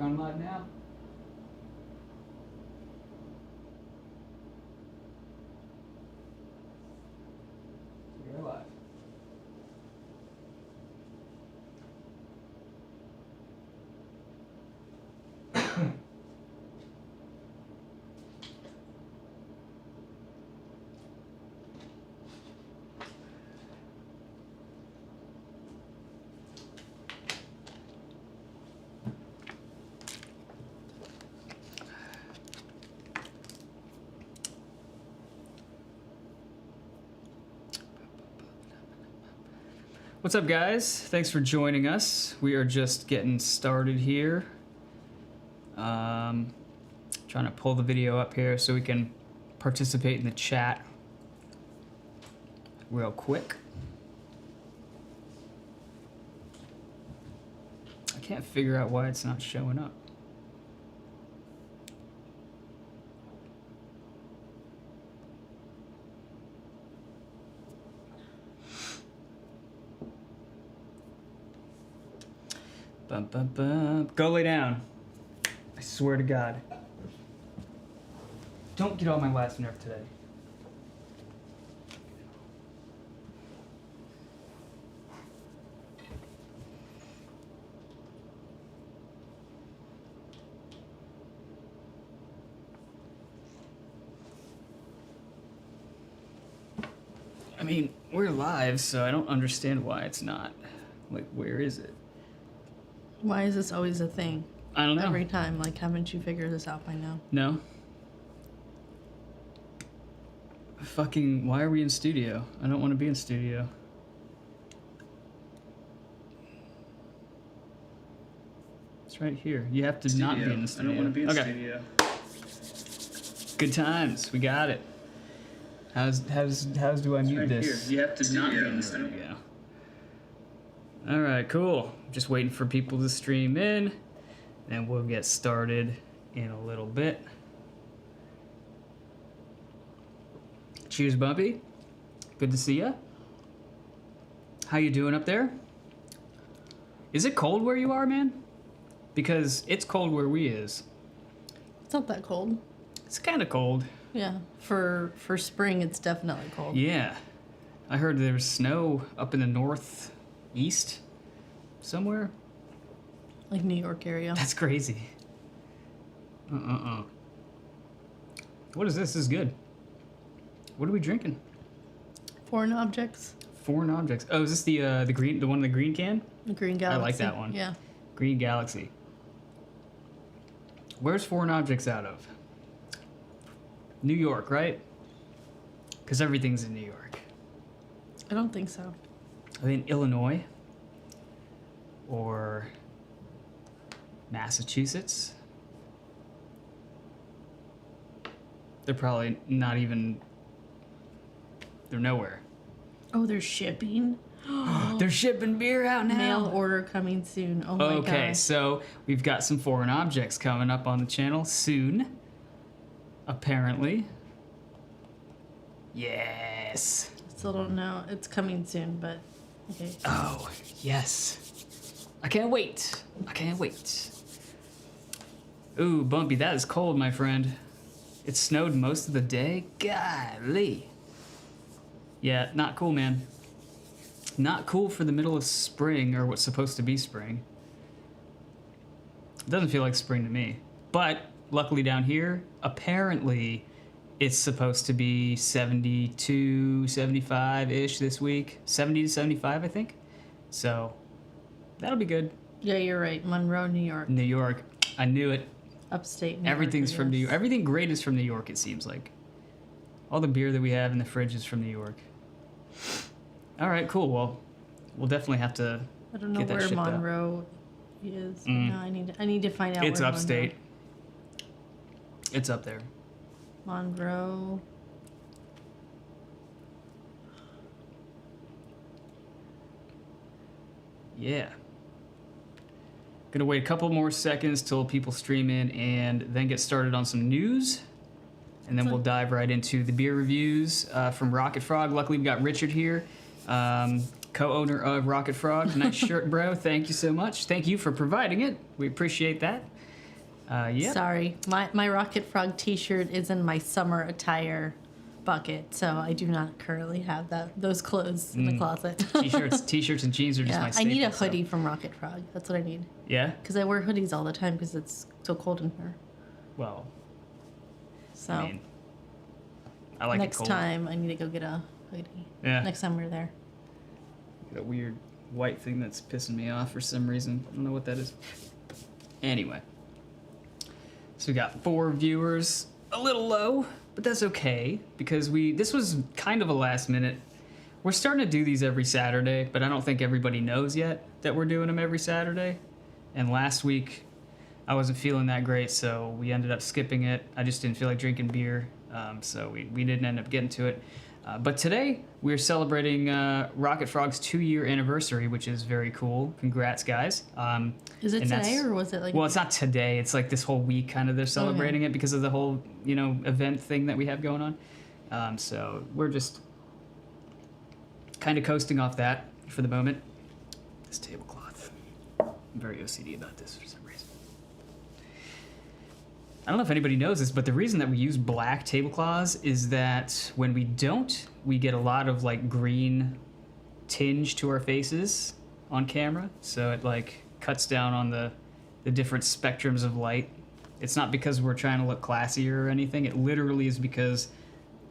on live now. We're live. What's up, guys? Thanks for joining us. We are just getting started here. Trying to pull the video up here so we can participate in the chat real quick. I can't figure out why it's not showing up. Bum, bum, bum. Go lay down. I swear to God. Don't get on my last nerve today. I mean, we're live, so I don't understand why it's not. Like, where is it? Why is this always a thing? I don't know. Every time, like, haven't you figured this out by now? No. Fucking, why are we in studio? I don't want to be in studio. It's right here. You have to not be in the studio. I don't want to be in studio. Good times. We got it. How's do I mute right this? Here. You have to not be in the studio. All right, cool. Just waiting for people to stream in, and we'll get started in a little bit. Cheers, Bumpy. Good to see ya. How you doing up there? Is it cold where you are, man? Because it's cold where we is. It's not that cold. It's kind of cold. Yeah, for spring, it's definitely cold. Yeah. I heard there was snow up in the northeast somewhere. Like New York area. That's crazy. What is this? This is good. What are we drinking? Foreign objects. Foreign objects. Oh, is this the green, the one in the green can? The Green Galaxy. I like that one. Yeah. Green Galaxy. Where's Foreign Objects out of? New York, right? Because everything's in New York. I don't think so. Are they in Illinois? Or Massachusetts? They're probably not even... They're nowhere. Oh, they're shipping? They're shipping beer out now. Mail order coming soon. Oh my god. Okay, so we've got some foreign objects coming up on the channel soon. Apparently. Yes. Still don't know. It's coming soon, but okay. Oh, yes. I can't wait. I can't wait. Ooh, Bumpy, that is cold, my friend. It snowed most of the day. Golly. Yeah, not cool, man. Not cool for the middle of spring, or what's supposed to be spring. It doesn't feel like spring to me. But, luckily down here, apparently it's supposed to be 72, 75-ish this week. 70 to 75, I think. So, that'll be good. Yeah, you're right. Monroe, New York. New York. I knew it. Upstate New Everything's York, from New York. Everything great is from New York, it seems like. All the beer that we have in the fridge is from New York. All right, cool. Well, we'll definitely have to I don't know get that where shipped out. Monroe is. No, I need to find out. It's where upstate. It's up there. Monroe. Yeah. Gonna wait a couple more seconds till people stream in and then get started on some news. And then we'll dive right into the beer reviews from Rocket Frog. Luckily, we got Richard here, co-owner of Rocket Frog. Nice shirt, bro. Thank you so much. Thank you for providing it. We appreciate that. Yeah. Sorry, my Rocket Frog T-shirt is in my summer attire bucket, so I do not currently have those clothes in the closet. T-shirts and jeans are just my I staple. need a hoodie from Rocket Frog. That's what I need. Yeah? Because I wear hoodies all the time because it's so cold in here. Well, So I mean, I like next it cold. time I need to go get a hoodie. Yeah. Next time we're there. Got a weird white thing that's pissing me off for some reason. I don't know what that is. Anyway. So we got 4 viewers. A little low, but that's okay because this was kind of a last minute. We're starting to do these every Saturday, but I don't think everybody knows yet that we're doing them every Saturday. And last week I wasn't feeling that great, so we ended up skipping it. I just didn't feel like drinking beer, so we didn't end up getting to it. But today we're celebrating Rocket Frog's 2-year anniversary, which is very cool. Congrats, guys. Is it today or was it like? Well, it's not today. It's like this whole week kind of they're celebrating it because of the whole, event thing that we have going on. So we're just kind of coasting off that for the moment. This tablecloth. I'm very OCD about this for some reason. I don't know if anybody knows this, but the reason that we use black tablecloths is that when we don't, we get a lot of like green tinge to our faces on camera. So it like cuts down on the different spectrums of light. It's not because we're trying to look classier or anything. It literally is because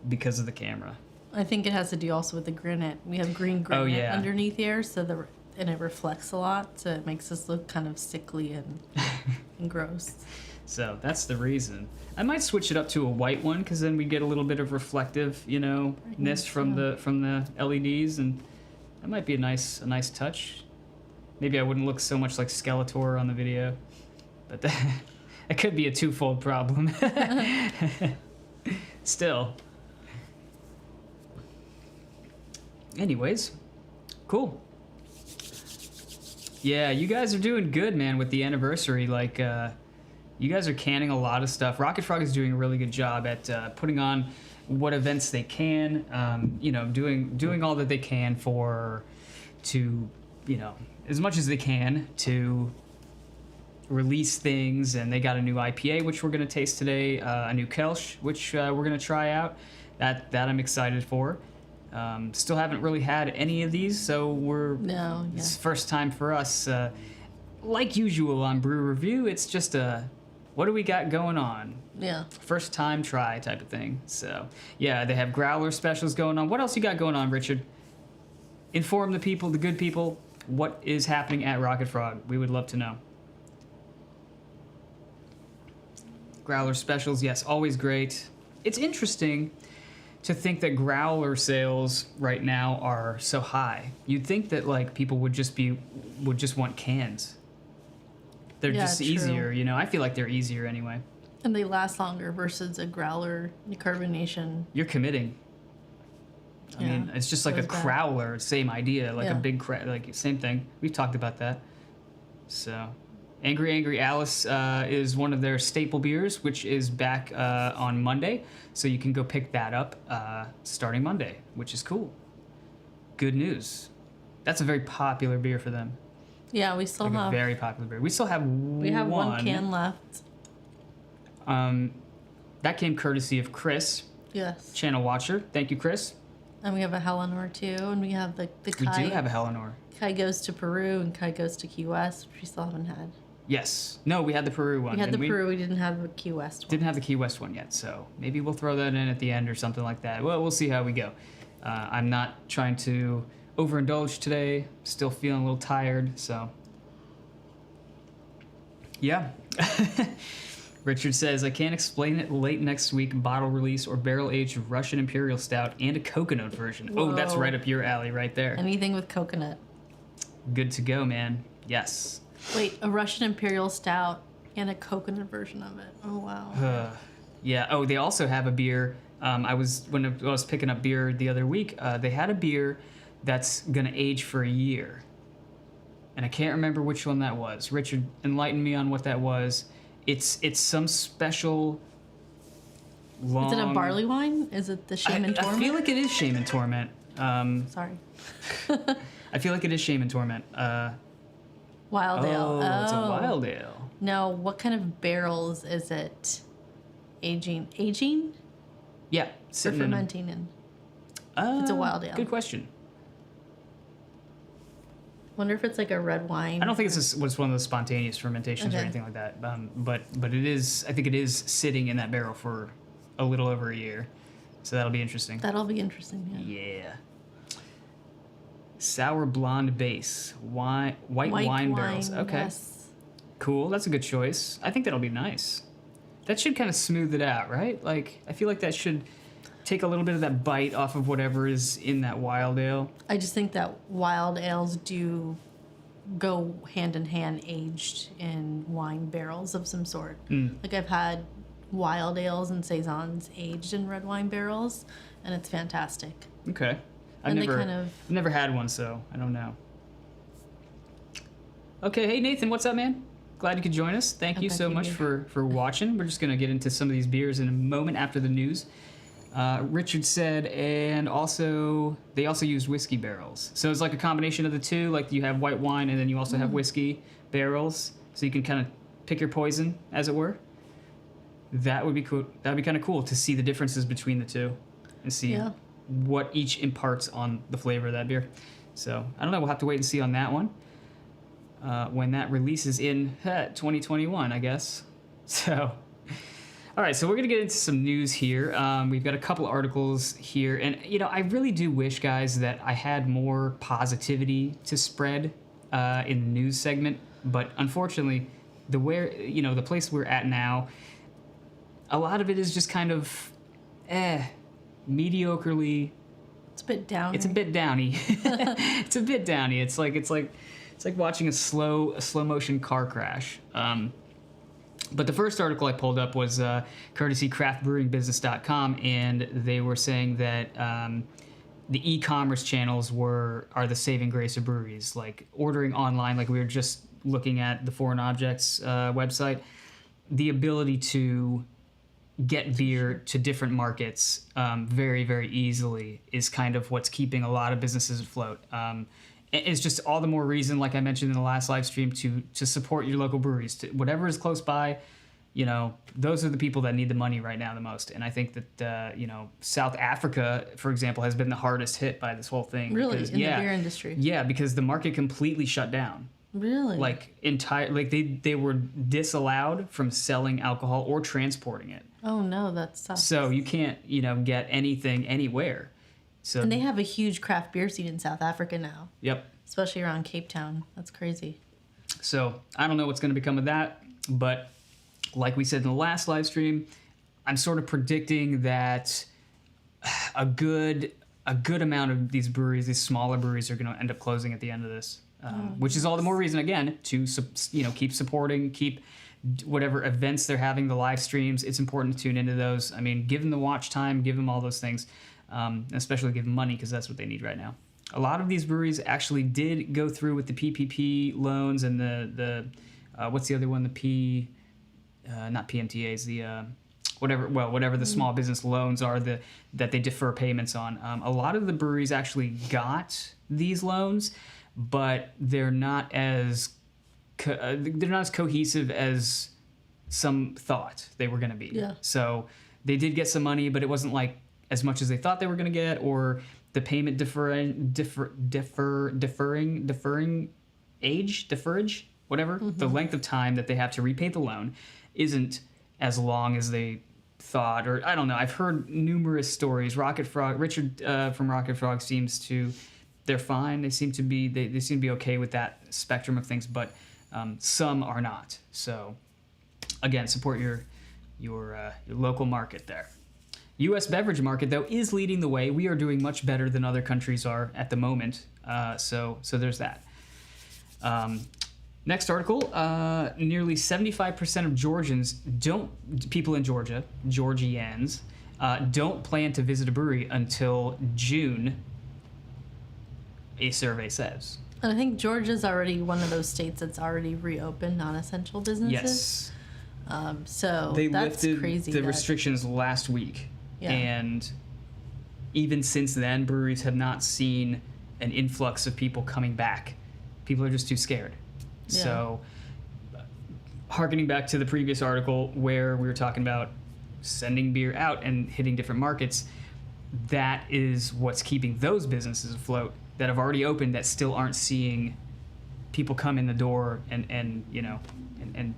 of the camera. I think it has to do also with the granite. We have green granite underneath here, and it reflects a lot, so it makes us look kind of sickly and gross. So that's the reason. I might switch it up to a white one because then we get a little bit of reflective, ness from the LEDs, and that might be a nice touch. Maybe I wouldn't look so much like Skeletor on the video, but that could be a twofold problem. Still. Anyways, cool. Yeah, you guys are doing good, man, with the anniversary. Like, you guys are canning a lot of stuff. Rocket Frog is doing a really good job at putting on what events they can, doing all that they can to as much as they can to release things. And they got a new IPA, which we're going to taste today, a new Kolsch, which we're going to try out. That I'm excited for. Still haven't really had any of these, so it's first time for us. Like usual on Brew Review, it's just what do we got going on? Yeah. First time try type of thing. So, yeah, they have Growler Specials going on. What else you got going on, Richard? Inform the people, the good people, what is happening at Rocket Frog. We would love to know. Growler Specials, yes, always great. It's interesting to think that Growler sales right now are so high. You'd think that like people would just want cans. They're just true. easier, I feel like they're easier anyway. And they last longer versus a growler carbonation. You're committing. I mean, it's just like a crowler, same idea, like a big like same thing. We've talked about that. So, Angry Alice is one of their staple beers, which is back on Monday. So you can go pick that up starting Monday, which is cool. Good news. That's a very popular beer for them. Yeah, we still have a very popular beer. We still have one can left. That came courtesy of Chris. Yes. Channel watcher. Thank you, Chris. And we have a Helenor too, and we have the Kai. We do have a Helenor. Kai goes to Peru and Kai goes to Key West, which we still haven't had. Yes. No, we had the Peru one. We had Peru. We didn't have the Key West one. Didn't have the Key West one yet, so maybe we'll throw that in at the end or something like that. Well, we'll see how we go. I'm not trying to overindulge today. Still feeling a little tired, so. Yeah. Richard says, I can't explain it. Late next week, bottle release or barrel-aged Russian Imperial Stout and a coconut version. Whoa. Oh, that's right up your alley right there. Anything with coconut. Good to go, man. Yes. Wait, a Russian Imperial Stout and a coconut version of it. Oh, wow. Yeah. Oh, they also have a beer. When I was picking up beer the other week, they had a beer that's going to age for a year. And I can't remember which one that was. Richard, enlighten me on what that was. It's some special long... Is it a barley wine? Is it the Shame and Torment? I feel like it is Shame and Torment. Sorry. I feel like it is Shame and Torment. Wild ale. Oh, it's a wild ale. Now, what kind of barrels is it aging? Yeah, Or sitting in. fermenting in? It's a wild ale. Good question. Wonder if it's like a red wine. I don't think it's one of those spontaneous fermentations or Okay. anything like that. But it is. I think it is sitting in that barrel for a little over a year, so that'll be interesting. That'll be interesting, yeah. Yeah. Sour blonde base, white wine barrels. Okay, Yes. cool. That's a good choice. I think that'll be nice. That should kind of smooth it out, right? Like, I feel like that should take a little bit of that bite off of whatever is in that wild ale. I just think that wild ales do go hand in hand aged in wine barrels of some sort. Like I've had wild ales and saisons aged in red wine barrels, and it's fantastic. Okay. And they I've never had one, so I don't know. Okay, hey Nathan, what's up, man? Glad you could join us. Thank you so much for watching. We're just gonna get into some of these beers in a moment after the news. Richard said, and also they also used whiskey barrels, so it's like a combination of the two. Like you have white wine, and then you also have whiskey barrels, so you can kind of pick your poison, as it were. That would be cool. That'd be kind of cool to see the differences between the two, and see what each imparts on the flavor of that beer. So I don't know. We'll have to wait and see on that one when that releases in 2021, I guess. So. All right, so we're going to get into some news here. We've got a couple articles here. And, I really do wish, guys, that I had more positivity to spread in the news segment. But unfortunately, the place we're at now, a lot of it is just kind of, mediocrely. It's a bit downy. It's a bit downy. It's a bit downy. It's like watching a slow motion car crash. But the first article I pulled up was courtesy craftbrewingbusiness.com, and they were saying that the e-commerce channels are the saving grace of breweries. Like ordering online, like we were just looking at the Foreign Objects website, the ability to get beer to different markets very, very easily is kind of what's keeping a lot of businesses afloat. It's just all the more reason, like I mentioned in the last live stream, to support your local breweries. Whatever is close by, those are the people that need the money right now the most. And I think that, South Africa, for example, has been the hardest hit by this whole thing. Really? Because, in the beer industry? Yeah, because the market completely shut down. Really? Like, they were disallowed from selling alcohol or transporting it. Oh, no, that sucks. So you can't, get anything anywhere. So, and they have a huge craft beer scene in South Africa now. Yep. Especially around Cape Town. That's crazy. So I don't know what's going to become of that, but like we said in the last live stream, I'm sort of predicting that a good amount of these breweries, these smaller breweries, are going to end up closing at the end of this, which is all the more reason, again, to keep supporting, keep whatever events they're having, the live streams. It's important to tune into those. I mean, give them the watch time, give them all those things. Especially give them money, because that's what they need right now. A lot of these breweries actually did go through with the PPP loans and the what's the other one? The not PMTAs, the whatever the small business loans are that they defer payments on. A lot of the breweries actually got these loans, but they're not as cohesive as some thought they were going to be. Yeah. So they did get some money, but it wasn't like as much as they thought they were going to get, or the payment deferring deferrage, whatever. Mm-hmm. The length of time that they have to repay the loan isn't as long as they thought, or I don't know. I've heard numerous stories. Richard from Rocket Frog they're fine. They seem to be okay with that spectrum of things, but some are not. So again, support your local market there. U.S. beverage market, though, is leading the way. We are doing much better than other countries are at the moment. So there's that. Next article, nearly 75% of people in Georgia, Georgians, don't plan to visit a brewery until June, a survey says. And I think Georgia's already one of those states that's already reopened non-essential businesses. Yes. So they that's lifted crazy. The restrictions last week. Yeah. And even since then, breweries have not seen an influx of people coming back. People are just too scared. Yeah. So, harkening back to the previous article where we were talking about sending beer out and hitting different markets, that is what's keeping those businesses afloat that have already opened that still aren't seeing people come in the door and you know, and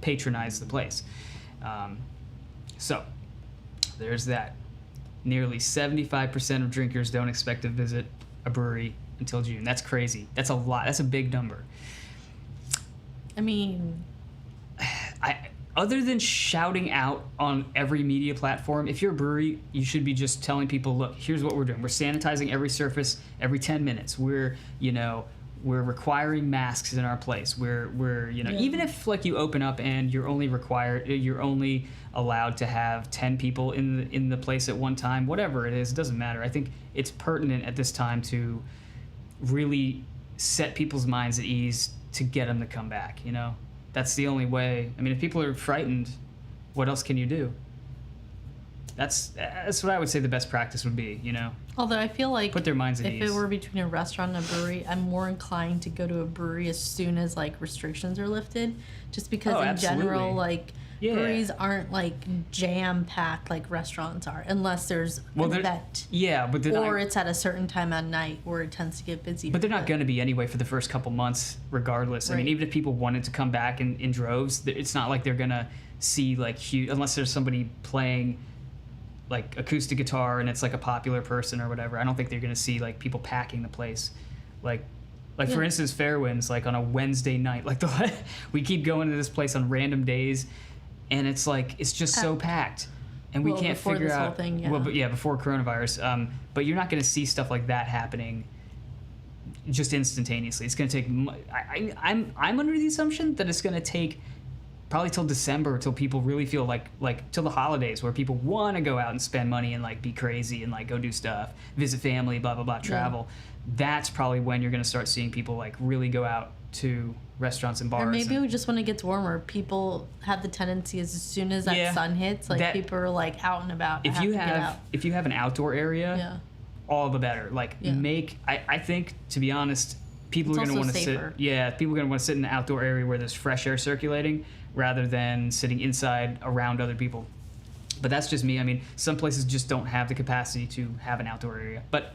patronize the place. So, there's that. Nearly 75% of drinkers don't expect to visit a brewery until June. That's crazy. That's a lot. That's a big number. I mean, Other than shouting out on every media platform, if you're a brewery, you should be just telling people, look, here's what we're doing. We're sanitizing every surface every 10 minutes. We're requiring masks in our place. We're even if like you open up and you're only allowed to have 10 people in the place at one time, whatever it is, it doesn't matter. I think it's pertinent at this time to really set people's minds at ease to get them to come back, you know? That's the only way. I mean, if people are frightened, what else can you do? That's what I would say the best practice would be, you know? Although I feel like put their minds at ease. If it were between a restaurant and a brewery, I'm more inclined to go to a brewery as soon as like restrictions are lifted, just because in general, like breweries aren't like jam packed like restaurants are, unless there's an event. Yeah, but it's at a certain time at night where it tends to get busy. But they're not going to be anyway for the first couple months, regardless. Right. I mean, even if people wanted to come back in droves, it's not like they're going to see like huge, unless there's somebody playing like acoustic guitar and it's like a popular person or whatever. I don't think they're going to see like people packing the place. Like for instance, Fairwinds, like on a Wednesday night, like we keep going to this place on random days, and it's like it's just so packed, and we can't figure out. Whole thing, yeah. Well, but before coronavirus. But you're not going to see stuff like that happening just instantaneously. It's going to take. I'm under the assumption that it's going to take probably till December, till people really feel like till the holidays, where people want to go out and spend money and like be crazy and like go do stuff, visit family, blah blah blah, travel. That's probably when you're going to start seeing people like really go out to restaurants and bars. Or maybe just when it gets warmer, people have the tendency as soon as that sun hits, like people are like out and about. If you have an outdoor area, all the better. Like I think, to be honest, people are going to want to sit. Yeah, people are going to want to sit in the outdoor area where there's fresh air circulating, rather than sitting inside around other people. But that's just me. I mean, some places just don't have the capacity to have an outdoor area. But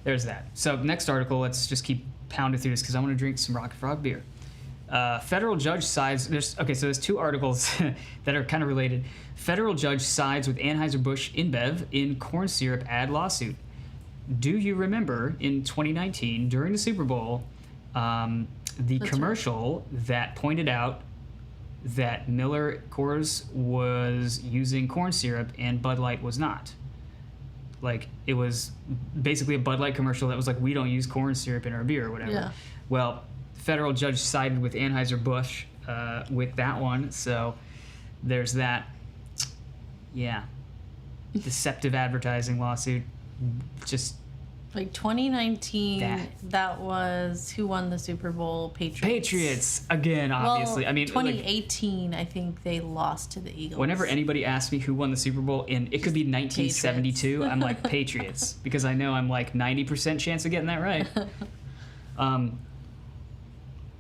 there's that. So next article, let's just keep pounding through this because I want to drink some Rocket Frog beer. Federal judge sides. There's two articles that are kind of related. Federal judge sides with Anheuser-Busch InBev in corn syrup ad lawsuit. Do you remember in 2019 during the Super Bowl, the commercial that pointed out that Miller Coors was using corn syrup and Bud Light was not? Like, it was basically a Bud Light commercial that was like, we don't use corn syrup in our beer or whatever. Yeah. Well, federal judge sided with Anheuser-Busch with that one, so there's that. Yeah. Deceptive advertising lawsuit. Just like 2019, that was who won the Super Bowl? Patriots again, obviously. Well, I mean, 2018, I think they lost to the Eagles. Whenever anybody asks me who won the Super Bowl, and it could be 1972, I'm like Patriots, because I know I'm like 90% chance of getting that right. And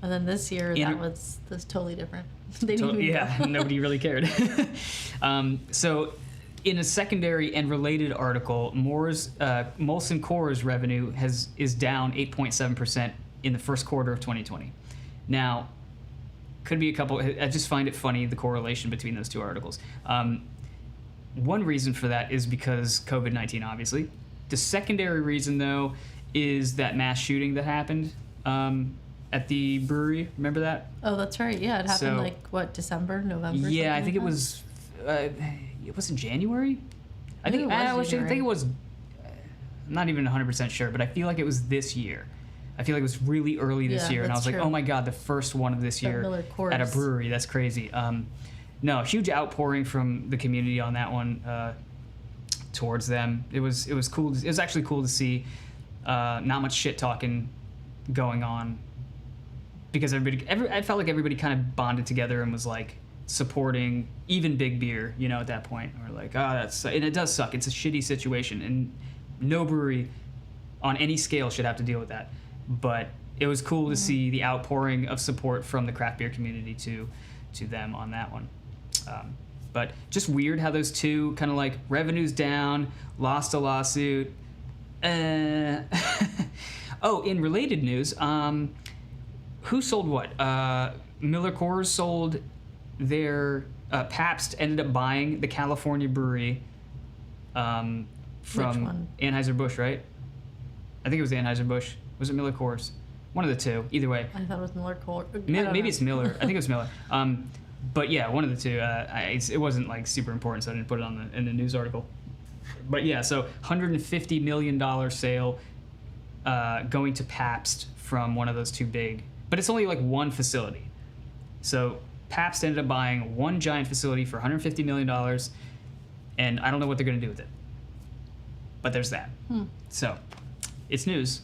then this year, that's totally different. They didn't even know. Nobody really cared. So, in a secondary and related article, Molson Coors revenue is down 8.7% in the first quarter of 2020. Now, could be a couple. I just find it funny, the correlation between those two articles. One reason for that is because COVID-19, obviously. The secondary reason, though, is that mass shooting that happened at the brewery. Remember that? Oh, that's right. Yeah, it happened December, November? Yeah, I think it was. It was in January. I think it was. I'm not even 100% sure, but I feel like it was this year. I feel like it was really early this year, and I was like, oh my god, the first one of this year at a brewery. That's crazy. No, huge outpouring from the community on that one towards them. It was cool. It was actually cool to see. Not much shit talking going on, because I felt like everybody kind of bonded together and was like supporting even big beer, you know, at that point. We're like, and it does suck. It's a shitty situation, and no brewery on any scale should have to deal with that. But it was cool to see the outpouring of support from the craft beer community to them on that one. But just weird how those two kind of like revenues down, lost a lawsuit. Oh, in related news, who sold what? Miller Coors sold their Pabst ended up buying the California brewery from Anheuser-Busch, right? I think it was Anheuser-Busch. Was it Miller Coors? One of the two. Either way. I thought it was Miller Coors. Maybe it's Miller. I think it was Miller. But yeah, one of the two. It wasn't like super important, so I didn't put it in the news article. But yeah, so $150 million sale going to Pabst from one of those two big. But it's only like one facility. So Pabst ended up buying one giant facility for $150 million, and I don't know what they're going to do with it. But there's that. So it's news.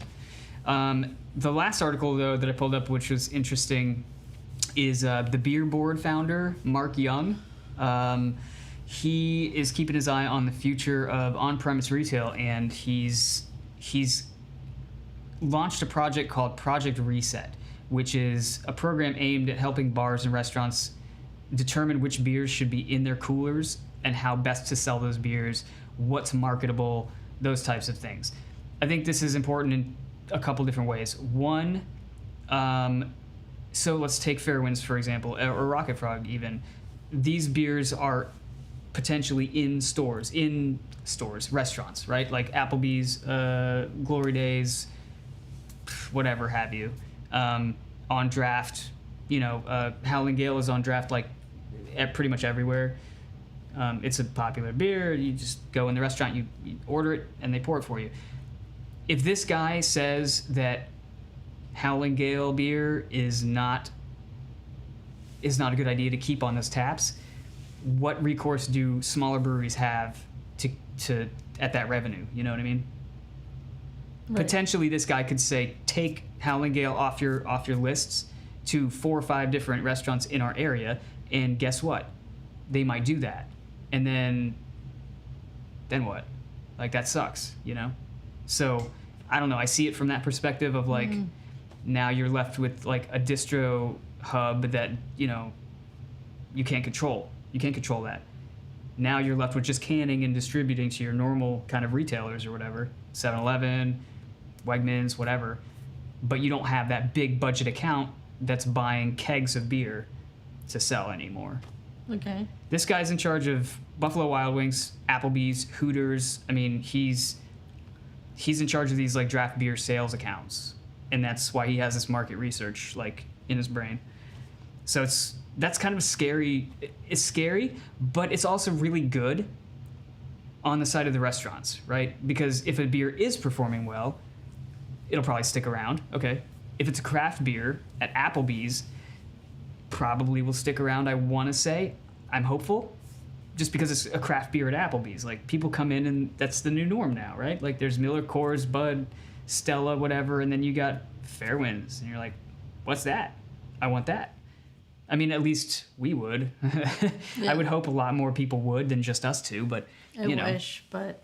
The last article, though, that I pulled up, which was interesting, is the Beer Board founder, Mark Young. He is keeping his eye on the future of on-premise retail, and he's launched a project called Project Reset, which is a program aimed at helping bars and restaurants determine which beers should be in their coolers and how best to sell those beers, what's marketable, those types of things. I think this is important in a couple different ways. One, so let's take Fairwinds, for example, or Rocket Frog even. These beers are potentially in stores, restaurants, right? Like Applebee's, Glory Days, whatever have you. On draft, Howling Gale is on draft like pretty much everywhere. It's a popular beer. You just go in the restaurant, you order it, and they pour it for you. If this guy says that Howling Gale beer is not a good idea to keep on those taps, what recourse do smaller breweries have to at that revenue? You know what I mean? Right. Potentially, this guy could say, take Howling Gale off your lists to 4 or 5 different restaurants in our area, and guess what? They might do that, and then what? Like, that sucks, So I don't know. I see it from that perspective of like, now you're left with like a distro hub that you can't control. You can't control that. Now you're left with just canning and distributing to your normal kind of retailers or whatever, 7-Eleven, Wegmans, whatever. But you don't have that big budget account that's buying kegs of beer to sell anymore. Okay. This guy's in charge of Buffalo Wild Wings, Applebee's, Hooters. I mean, he's in charge of these like draft beer sales accounts, and that's why he has this market research like in his brain. So that's kind of scary. It's scary, but it's also really good on the side of the restaurants, right? Because if a beer is performing well, it'll probably stick around. Okay. If it's a craft beer at Applebee's, probably will stick around, I want to say. I'm hopeful. Just because it's a craft beer at Applebee's. Like, people come in and that's the new norm now, right? Like, there's Miller, Coors, Bud, Stella, whatever, and then you got Fairwinds. And you're like, what's that? I want that. I mean, at least we would. Yeah. I would hope a lot more people would than just us two, but, I wish, but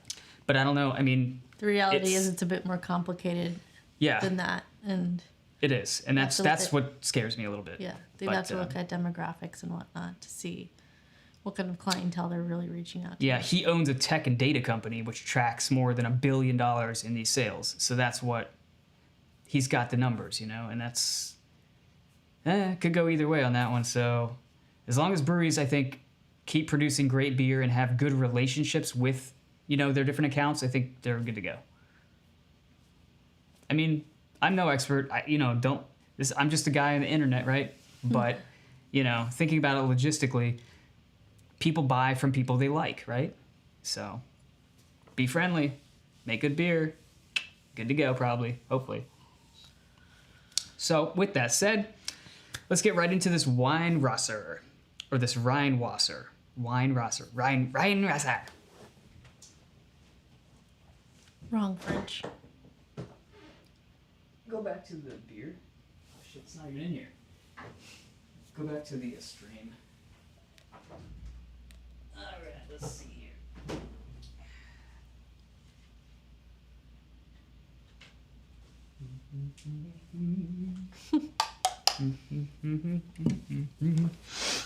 I don't know. I mean... The reality is it's a bit more complicated than that. And it is. And that's what scares me a little bit. Yeah. They have to look at demographics and whatnot to see what kind of clientele they're really reaching out to. Yeah, he owns a tech and data company which tracks more than $1 billion in these sales. So that's what he's got the numbers, and that's could go either way on that one. So as long as breweries, I think, keep producing great beer and have good relationships with, their different accounts, I think they're good to go. I mean, I'm no expert. I'm just a guy on the internet, right? But, thinking about it logistically, people buy from people they like, right? So be friendly, make good beer, good to go probably, hopefully. So with that said, let's get right into this Rhinewasser, or this Rhinewasser. Rhinewasser. Wrong French. Go back to the beer. Oh, shit, it's not even in here. Go back to the stream. Alright, let's see here.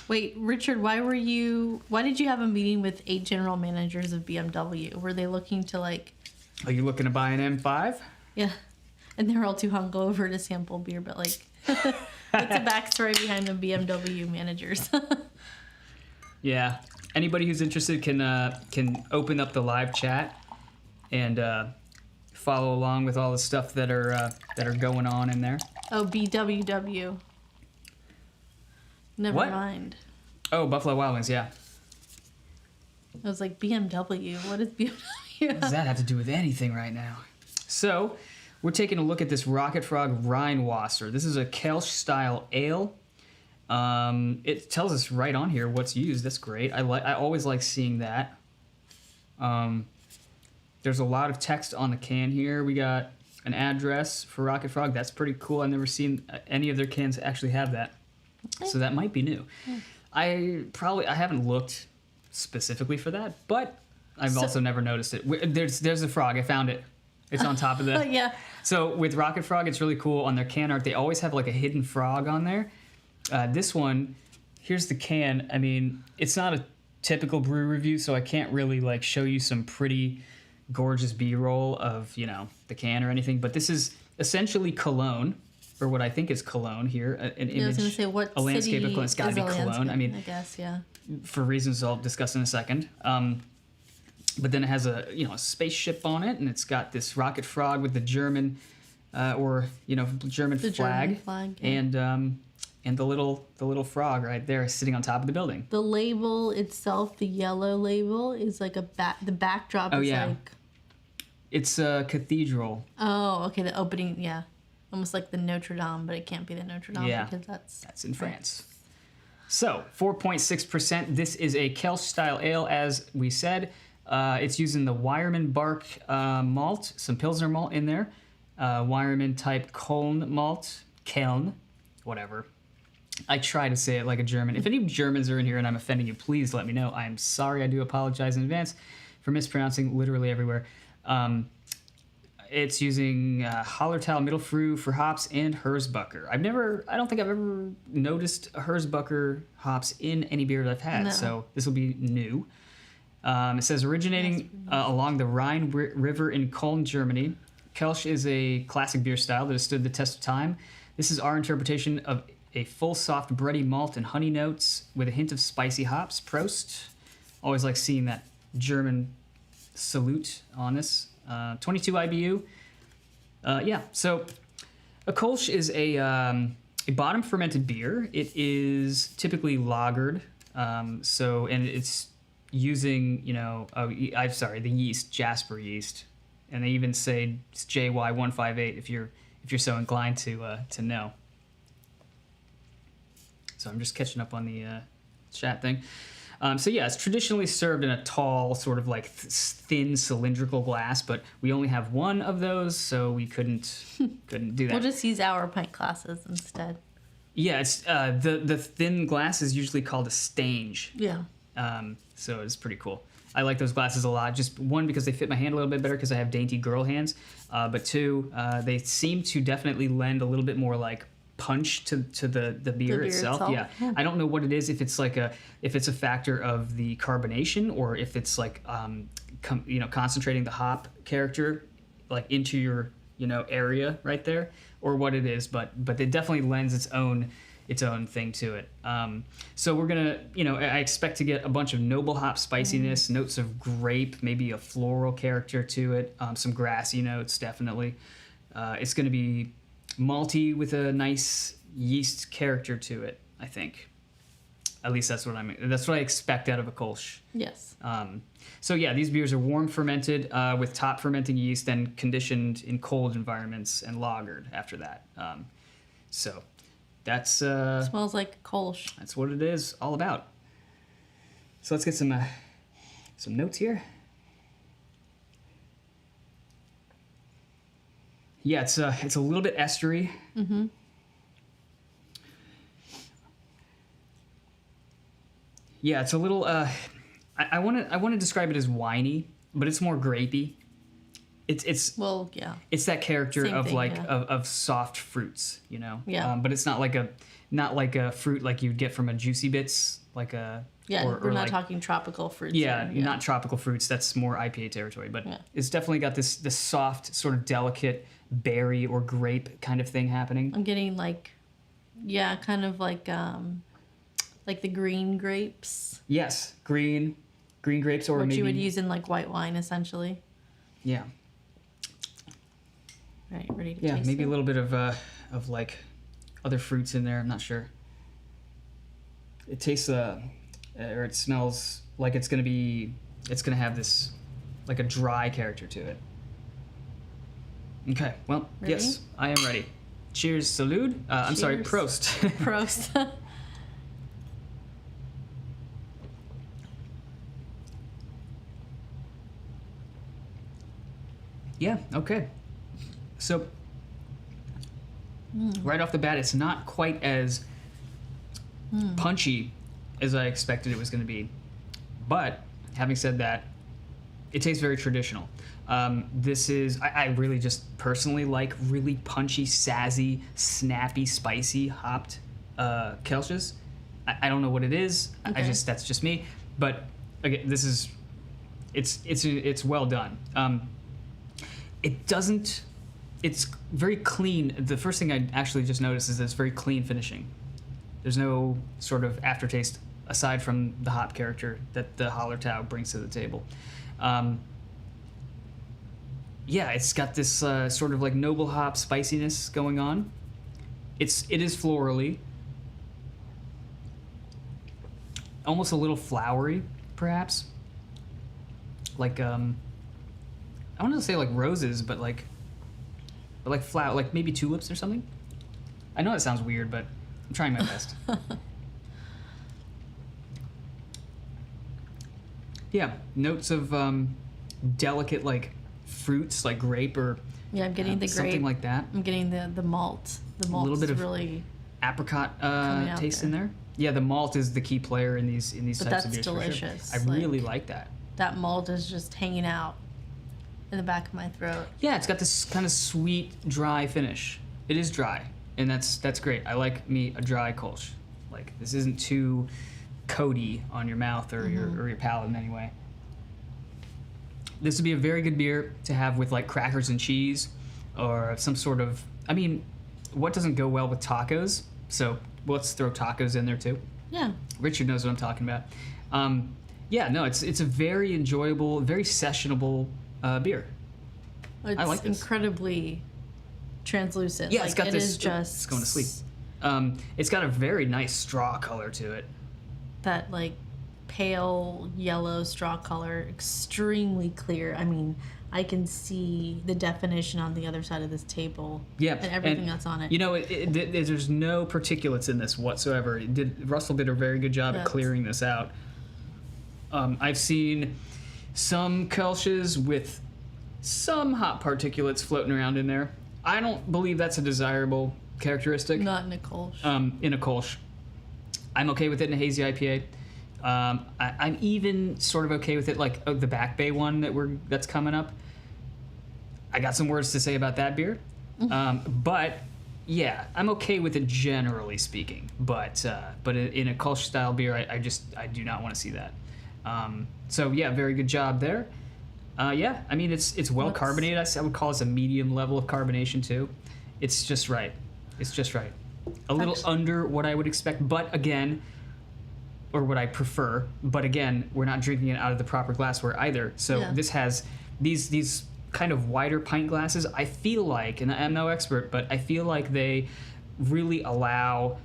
Wait, Richard, why did you have a meeting with 8 general managers of BMW? Were they looking to Are you looking to buy an M5? yeah, and they were all too hungover to sample beer, but what's the backstory behind the BMW managers? Yeah. Anybody who's interested can open up the live chat and follow along with all the stuff that are going on in there. Oh, BWW. Never What? mind. Oh, Buffalo Wild Wings, yeah. I was like, BMW? What is BMW? What does that have to do with anything right now? So, we're taking a look at this Rocket Frog Rhinewasser. This is a Kolsch style ale. It tells us right on here what's used. That's great. I always like seeing that. There's a lot of text on the can here. We got an address for Rocket Frog. That's pretty cool. I've never seen any of their cans actually have that. So that might be new. I haven't looked specifically for that, but I've also never noticed it. There's a frog. I found it. It's on top of the... Yeah. So with Rocket Frog, it's really cool. On their can art, they always have like a hidden frog on there. This one, here's the can. I mean, it's not a typical brew review, so I can't really like show you some pretty gorgeous B-roll of, the can or anything. But this is essentially Cologne, or what I think is Cologne here. An image, I was going to say, what a landscape city of Cologne. It's got to be is a Cologne. landscape? I mean, I guess, yeah. for reasons I'll discuss in a second. But then it has a spaceship on it, and it's got this rocket frog with the German, German The flag, German flag, yeah. and the little frog right there sitting on top of the building. The label itself, the yellow label, is like the backdrop is like... It's a cathedral. Oh, okay, the opening, yeah. Almost like the Notre Dame, but it can't be the Notre Dame because that's in France. So, 4.6%. This is a Kolsch style ale, as we said. It's using the Weyermann bark malt, some Pilsner malt in there. Weyermann type Köln malt. Keln, whatever. I try to say it like a German. If any Germans are in here and I'm offending you, please let me know. I am sorry. I do apologize in advance for mispronouncing literally everywhere. It's using Hallertau Mittelfrüh for hops and Herzbacher. I don't think I've ever noticed Herzbacher hops in any beer that I've had, so this will be new. It says originating along the Rhine River in Köln, Germany. Kolsch is a classic beer style that has stood the test of time. This is our interpretation of a full, soft, bready malt and honey notes with a hint of spicy hops. Prost. Always like seeing that German salute on this. 22 IBU. So a Kolsch is a bottom fermented beer. It is typically lagered. And it's using, the yeast, Jasper yeast. And they even say it's JY158 if you're so inclined to know. So I'm just catching up on the chat thing. It's traditionally served in a tall, sort of like thin cylindrical glass, but we only have one of those, so we couldn't do that. We'll just use our pint glasses instead. Yeah, it's the thin glass is usually called a stange. Yeah. So it's pretty cool. I like those glasses a lot. Just one, because they fit my hand a little bit better because I have dainty girl hands. But two, they seem to definitely lend a little bit more like punch to the beer itself. Yeah. I don't know what it is, if it's a factor of the carbonation or if it's like concentrating the hop character like into your area right there, or what it is, but it definitely lends its own thing to it. So we're gonna, I expect to get a bunch of noble hop spiciness, notes of grape, maybe a floral character to it, some grassy notes definitely. It's gonna be malty with a nice yeast character to it, I think. At least that's what I expect out of a Kolsch. Yes. These beers are warm fermented with top fermenting yeast, then conditioned in cold environments and lagered after that. That's smells like Kolsch. That's what it is all about. So let's get some notes here. Yeah, it's a little bit estery. Mm-hmm. Yeah, it's a little. I want to describe it as winey, but it's more grapey. Well, yeah. It's that character Same of thing, like yeah. of soft fruits, you know. Yeah. But it's not like a fruit like you'd get from a Juicy Bits, like a Yeah, or we're not like, talking tropical fruits. yeah, here, not tropical fruits. That's more IPA territory, but Yeah. it's definitely got this soft, sort of delicate berry or grape kind of thing happening. I'm getting kind of like the green grapes, Yes, green grapes, or which maybe you would use in like white wine, essentially. yeah, Right, ready to yeah, taste maybe it? a little bit of like other fruits in there. I'm not sure. It tastes or it smells like it's gonna have this like a dry character to it. Okay, well, Ready? yes, I am ready. Cheers, salud. I'm sorry, Cheers. Prost. Prost. Yeah, okay. So, right off the bat, it's not quite as punchy as I expected it was going to be. But, having said that, it tastes very traditional. This is, I really just personally like really punchy, sassy, snappy, spicy, hopped Kelsches. I don't know what it is. Okay. That's just me. But, again, this is, it's well done. It's very clean. The first thing I actually just noticed is that it's very clean finishing. There's no sort of aftertaste aside from the hop character that the Hallertau brings to the table. Yeah, it's got this sort of like noble hop spiciness going on. It is florally, almost a little flowery, perhaps. Like I want to say like roses, but like flower, like maybe tulips or something. I know that sounds weird, but I'm trying my best. Yeah, notes of delicate like fruits, like grape or Yeah, I'm getting the something grape. like that. I'm getting the malt. The malt little bit is of really, Apricot out taste there. in there. Yeah, the malt is the key player in these But types of that's beers. For sure. delicious. I really like that. that malt is just hanging out in the back of my throat. Yeah, it's got this kind of sweet, dry finish. It is dry, and that's great. I like me a dry Kolsch. Like this isn't too coaty on your mouth or your palate in any way. This would be a very good beer to have with like crackers and cheese, or some sort of. I mean, what doesn't go well with tacos? So let's throw tacos in there too. Yeah. Richard knows what I'm talking about. Yeah, no, it's a very enjoyable, very sessionable beer. It's I like this. incredibly translucent. Yeah, like, it's got it this. is just It's going to sleep. It's got a very nice straw color to it. that like pale yellow straw color, extremely clear. I mean, I can see the definition on the other side of this table. Yeah, And everything that's on it. You know, there's no particulates in this whatsoever. Russell did a very good job at clearing this out. I've seen some Kelsches with some hot particulates floating around in there. I don't believe that's a desirable characteristic. Not in a Kolsch. In a Kolsch. I'm okay with it in a hazy IPA. I'm even sort of okay with it, like the Back Bay one that's coming up. I got some words to say about that beer, but yeah, I'm okay with it generally speaking. But in a Kolsch style beer, I do not want to see that. So yeah, very good job there. Yeah, I mean it's well carbonated. I would call this a medium level of carbonation too. It's just right. It's just right. A little under what I would expect, but again, or what I prefer. But again, we're not drinking it out of the proper glassware either. So this has these kind of wider pint glasses. I feel like, and I'm no expert, but I feel like they really allow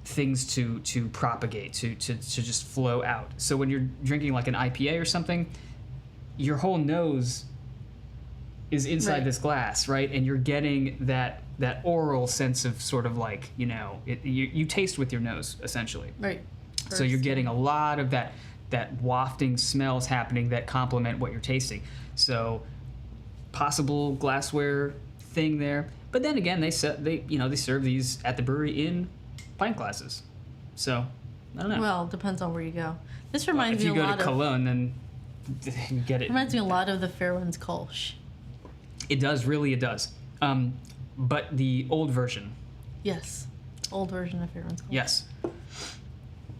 things to propagate, to just flow out. So when you're drinking like an IPA or something, your whole nose is inside this glass, right? And you're getting that oral sense of sort of like, you know, you taste with your nose essentially. Right. So you're getting a lot of that wafting smells happening that complement what you're tasting. So possible glassware thing there. But then again, they serve these at the brewery in pint glasses. So I don't know. Well, depends on where you go. This reminds if me you a go lot to of Cologne, then you get it. reminds me a lot of the Fairwinds Kolsch. It does, really, it does. But the old version. Yes. Old version, if everyone's called. Yes.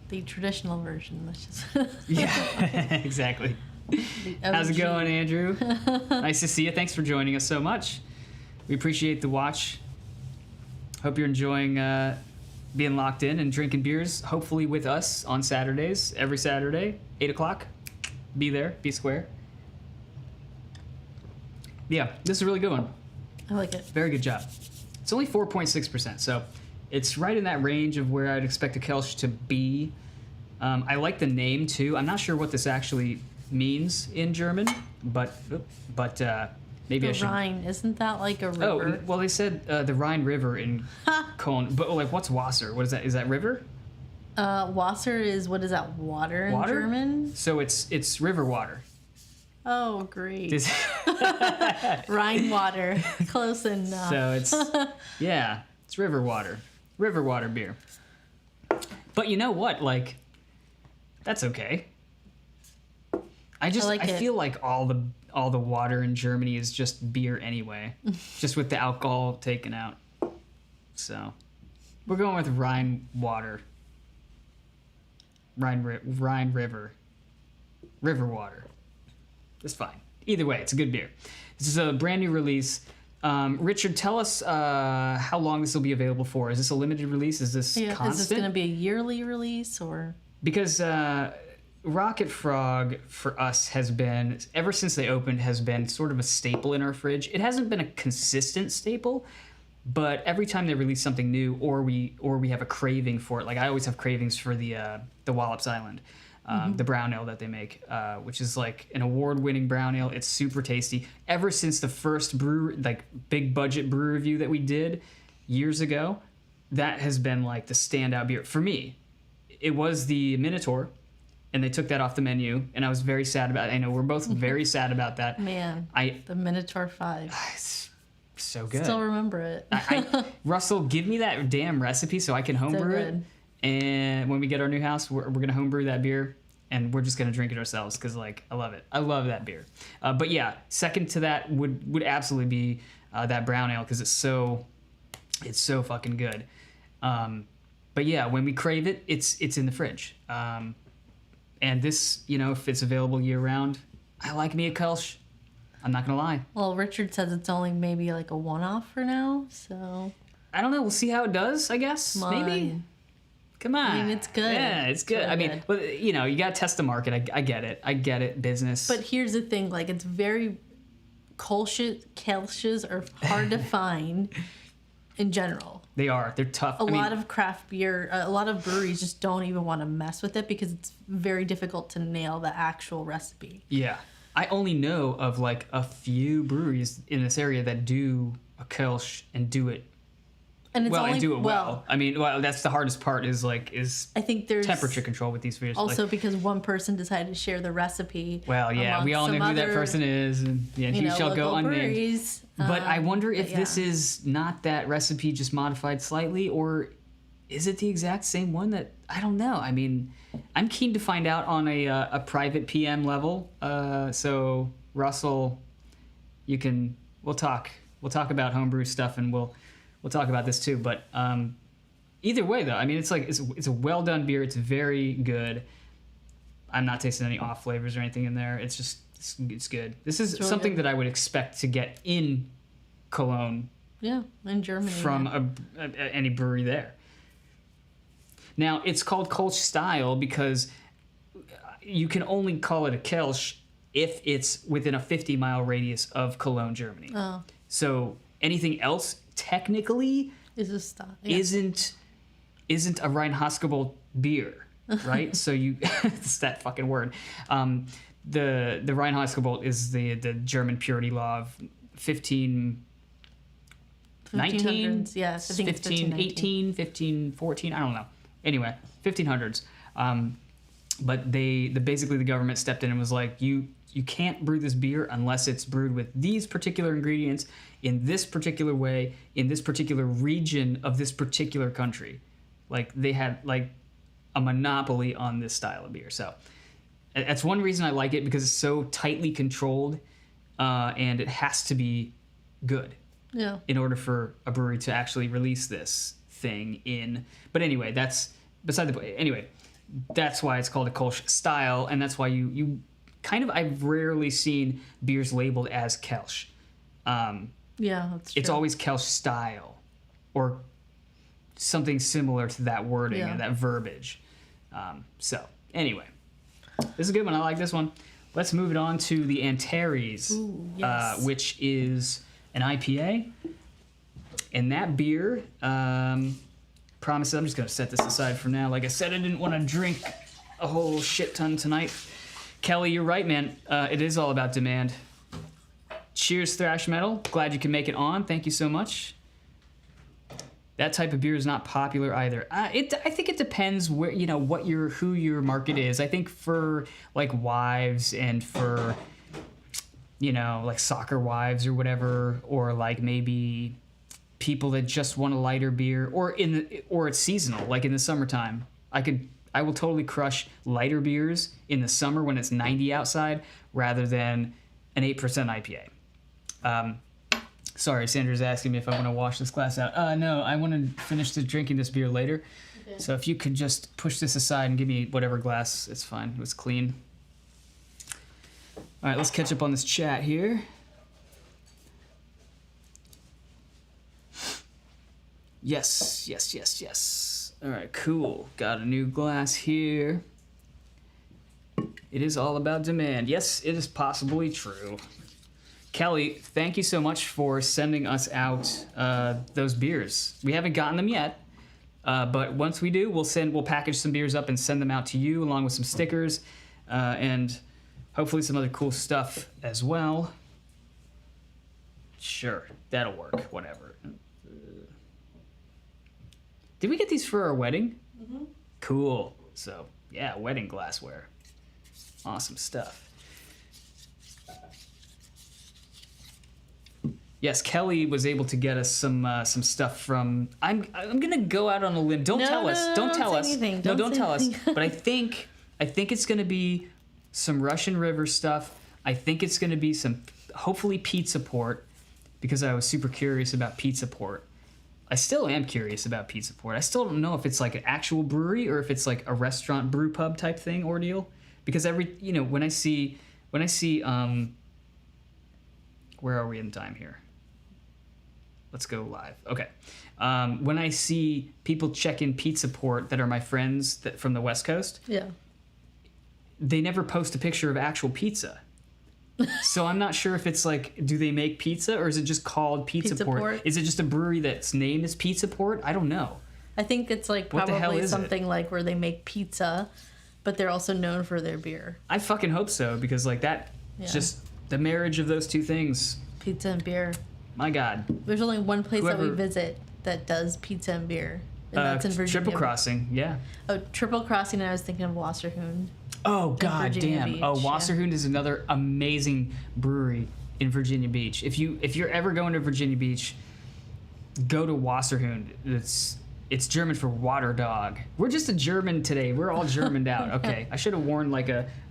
The traditional version, let's just... Yeah, exactly. How's it going, Andrew? Nice to see you. Thanks for joining us so much. We appreciate the watch. Hope you're enjoying being locked in and drinking beers, hopefully with us on Saturdays, every Saturday, 8 o'clock. Be there, be square. Yeah, this is a really good one. I like it. Very good job. It's only 4.6%, so it's right in that range of where I'd expect a Kolsch to be. I like the name, too. I'm not sure what this actually means in German, but maybe I The should... Rhine, isn't that like a river? Oh, well, they said the Rhine River in Cologne. But, like, what's Wasser? What is that? Is that river? Wasser is, what is that, water in German? So it's river water. Oh, great. Is- Rhine water. Close enough. So it's river water. River water beer. But you know what? Like, that's okay. I feel like all the water in Germany is just beer anyway, just with the alcohol taken out. So we're going with Rhine water. Rhine River. River water. It's fine. Either way, it's a good beer. This is a brand new release. Richard, tell us how long this will be available for. Is this a limited release? Is this constant? Is this going to be a yearly release or? Because Rocket Frog for us has been, ever since they opened, has been sort of a staple in our fridge. It hasn't been a consistent staple, but every time they release something new, or we have a craving for it, like I always have cravings for the Wallops Island, the brown ale that they make, which is like an award-winning brown ale. It's super tasty. Ever since the first big budget brew review that we did years ago, that has been like the standout beer for me. It was the Minotaur, and they took that off the menu, and I was very sad about it. I know we're both very sad about that. Man, the Minotaur 5. It's so good. Still remember it. Russell, give me that damn recipe so I can homebrew it. And when we get our new house, we're going to homebrew that beer, and we're just going to drink it ourselves because, like, I love it. I love that beer. But, yeah, second to that would absolutely be that brown ale because it's so fucking good. But, yeah, when we crave it, it's in the fridge. And this, if it's available year-round, I like me a Kolsch. I'm not going to lie. Well, Richard says it's only maybe like a one-off for now, so... I don't know. We'll see how it does, I guess. Maybe. Come on. I mean, it's good. Yeah, it's good. Really But, you got to test the market. I get it. I get it. Business. But here's the thing. Like, it's very... Kolsches are hard to find in general. They are. They're tough. A lot of craft beer, a lot of breweries just don't even want to mess with it because it's very difficult to nail the actual recipe. Yeah. I only know of, like, a few breweries in this area that do a Kolsch and do it and do it well. I mean, that's the hardest part is I think there's temperature control with these beers. Also, because one person decided to share the recipe. Well, yeah, we all know who that person is, and he shall go unnamed. Breweries. But I wonder if this is not that recipe just modified slightly, or is it the exact same one that, I don't know. I mean, I'm keen to find out on a private PM level. So Russell, we'll talk about homebrew stuff, and we'll talk about this too. But either way, though, I mean, it's a well done beer. It's very good. I'm not tasting any off flavors or anything in there. It's just it's good. This is really something that I would expect to get in Cologne. Yeah, in Germany. From any brewery there. Now, it's called Kolsch style because you can only call it a Kolsch if it's within a 50-mile radius of Cologne, Germany. Oh. So anything else technically isn't a Rheinwasser beer, right? So it's that fucking word. The Rheinwasser is the German purity law of 1519, yeah, I think 1518, 1514, I don't know. Anyway, 1500s. But basically the government stepped in and was like, you can't brew this beer unless it's brewed with these particular ingredients in this particular way in this particular region of this particular country. Like they had like a monopoly on this style of beer. So that's one reason I like it, because it's so tightly controlled, and it has to be good Yeah. in order for a brewery to actually release this thing in. But anyway, that's beside the point. Anyway, that's why it's called a Kolsch style, and that's why you kind of, I've rarely seen beers labeled as Kolsch. Yeah, that's true. It's always Kolsch style or something similar to that wording and that verbiage. So anyway, this is a good one. I like this one. Let's move it on to the Antares, Ooh, yes. which is an IPA. And that beer, promises, I'm just going to set this aside for now. Like I said, I didn't want to drink a whole shit ton tonight. Kelly, you're right, man. It is all about demand. Cheers, Thrash Metal. Glad you can make it on. Thank you so much. That type of beer is not popular either. I think it depends where, who your market is. I think for like wives and for, like soccer wives or whatever, or like maybe people that just want a lighter beer, or it's seasonal, like in the summertime. I will totally crush lighter beers in the summer when it's 90 outside rather than an 8% IPA. Sorry, Sandra's asking me if I want to wash this glass out. No, I want to finish drinking this beer later. Okay. So if you could just push this aside and give me whatever glass, it's fine. It's clean. All right, let's catch up on this chat here. Yes. All right, cool. Got a new glass here. It is all about demand. Yes, it is possibly true. Kelly, thank you so much for sending us out those beers. We haven't gotten them yet, but once we do, we'll package some beers up and send them out to you along with some stickers and hopefully some other cool stuff as well. Sure, that'll work. Whatever. Did we get these for our wedding? Mm-hmm. Cool. So yeah, wedding glassware. Awesome stuff. Yes, Kelly was able to get us some stuff from. I'm gonna go out on a limb. Don't tell us. Don't tell us. No, don't tell us. But I think it's gonna be some Russian River stuff. I think it's gonna be some hopefully Pizza Port, because I was super curious about Pizza Port. I still am curious about Pizza Port. I still don't know if it's like an actual brewery or if it's like a restaurant brew pub type thing ordeal. Because when I see where are we in time here? Let's go live. Okay. When I see people check in Pizza Port that are my friends from the West Coast, they never post a picture of actual pizza. So I'm not sure if it's like, do they make pizza or is it just called Pizza Port? Is it just a brewery that's name is Pizza Port? I don't know. I think it's like probably something like where they make pizza, but they're also known for their beer. I fucking hope so, because like that, just the marriage of those two things. Pizza and beer. My God. There's only one place that we visit that does pizza and beer, and that's in Virginia. Triple Crossing, yeah. Oh, Triple Crossing, and I was thinking of Wasserhund. Oh, God damn. Beach, Wasserhund is another amazing brewery in Virginia Beach. If you're ever going to Virginia Beach, go to Wasserhund. It's German for water dog. We're just a German today. We're all Germaned out. Okay, I should have worn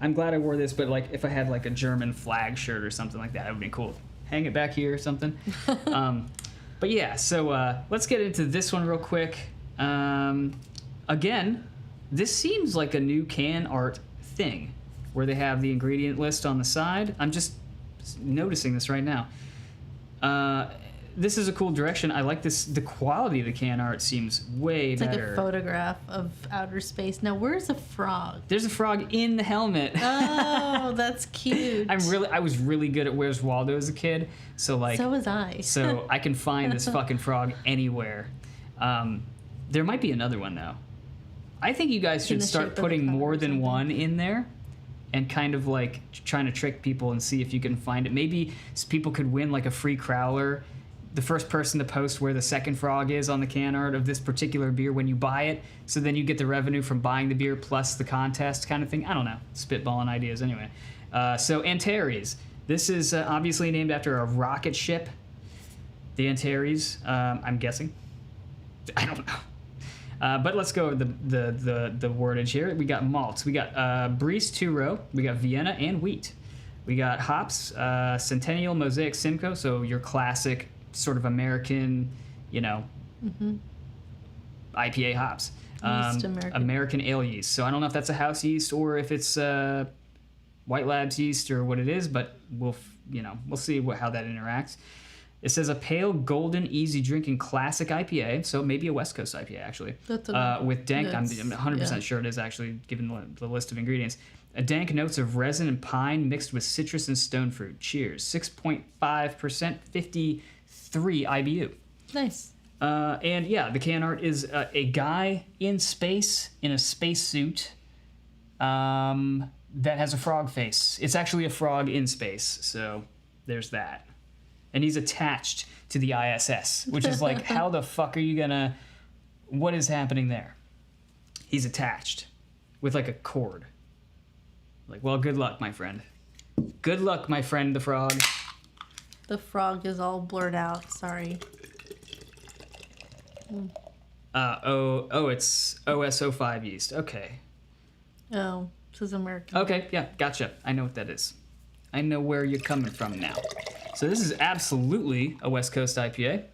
I'm glad I wore this, but like if I had like a German flag shirt or something like that, it would be cool. Hang it back here or something. But yeah, so let's get into this one real quick. Again, this seems like a new can art thing where they have the ingredient list on the side. I'm just noticing this right now. This is a cool direction. I like this. The quality of the can art seems way better. It's like a photograph of outer space. Now, where's a frog? There's a frog in the helmet. Oh, that's cute. I was really good at Where's Waldo as a kid. So was I. So I can find this fucking frog anywhere. There might be another one though. I think you guys should start putting more than one in there and kind of like trying to trick people and see if you can find it. Maybe people could win like a free crowler. The first person to post where the second frog is on the can art of this particular beer when you buy it, so then you get the revenue from buying the beer plus the contest kind of thing. I don't know. Spitballing ideas anyway. So Antares. This is obviously named after a rocket ship. The Antares, I'm guessing. I don't know. But let's go with the wordage here. We got malts. We got Brice 2-row. We got Vienna and wheat. We got hops, Centennial, Mosaic, Simcoe, so your classic sort of American, IPA hops. Yeast American ale yeast. So I don't know if that's a house yeast or if it's White Labs yeast or what it is, but we'll see how that interacts. It says a pale, golden, easy drinking classic IPA, so maybe a West Coast IPA actually. With dank, I'm 100% sure it is actually, given the list of ingredients. A dank notes of resin and pine mixed with citrus and stone fruit. Cheers. 6.5%, 53 IBU. Nice. And yeah, the can art is a guy in space in a spacesuit that has a frog face. It's actually a frog in space, so there's that. And he's attached to the ISS, which is like, how the fuck are you gonna... What is happening there? He's attached with like a cord. Like, well, good luck, my friend. Good luck, my friend, the frog. The frog is all blurred out. Sorry. It's OS05 yeast. Okay. Oh, this is American. Okay, yeah, gotcha. I know what that is. I know where you're coming from now. So this is absolutely a West Coast IPA.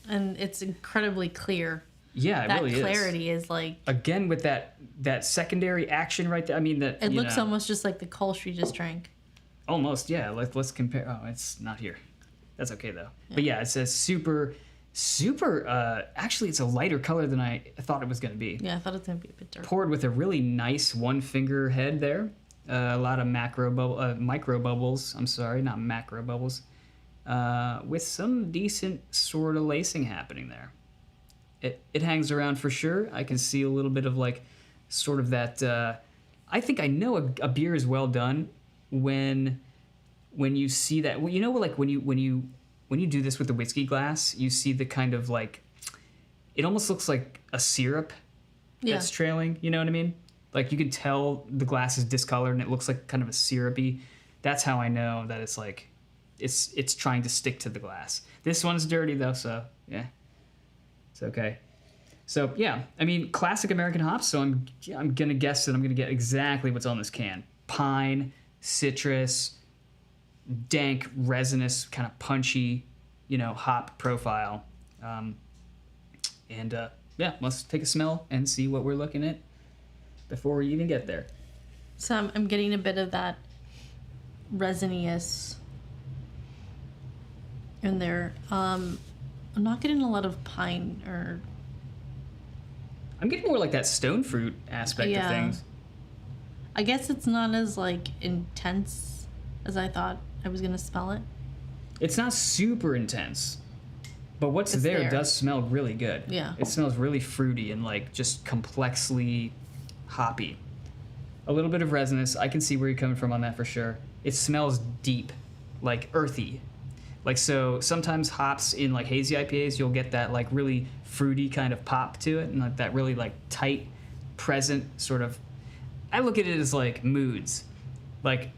And it's incredibly clear. Yeah, it really is. That clarity is like... Again, with that secondary action right there. I mean, that it looks almost just like the Kolsch we just drank. Almost, yeah. Let's compare. Oh, it's not here. That's okay, though. Yeah. But yeah, it says super... actually, it's a lighter color than I thought it was going to be. Yeah, I thought it was going to be a bit dark. Poured with a really nice one-finger head there. A lot of micro bubbles. I'm sorry, not macro bubbles. With some decent sort of lacing happening there. It hangs around for sure. I can see a little bit of like sort of that. I think I know a beer is well done when you see that. You know, like when you do this with the whiskey glass, you see the kind of like, it almost looks like a syrup that's trailing. You know what I mean? Like you can tell the glass is discolored and it looks like kind of a syrupy. That's how I know that it's like, it's trying to stick to the glass. This one's dirty though, so yeah, it's okay. So yeah, I mean, classic American hops. So I'm gonna guess that I'm gonna get exactly what's on this can: pine, citrus, dank, resinous, kind of punchy, hop profile. Yeah, let's take a smell and see what we're looking at before we even get there. So I'm getting a bit of that resinous in there. I'm not getting a lot of pine or... I'm getting more like that stone fruit aspect of things. I guess it's not as like intense as I thought I was gonna smell it. It's not super intense, but what's there does smell really good. Yeah. It smells really fruity and like just complexly hoppy. A little bit of resinous. I can see where you're coming from on that for sure. It smells deep, like earthy. Like, so sometimes hops in like hazy IPAs, you'll get that like really fruity kind of pop to it and like that really like tight, present sort of... I look at it as like moods. Like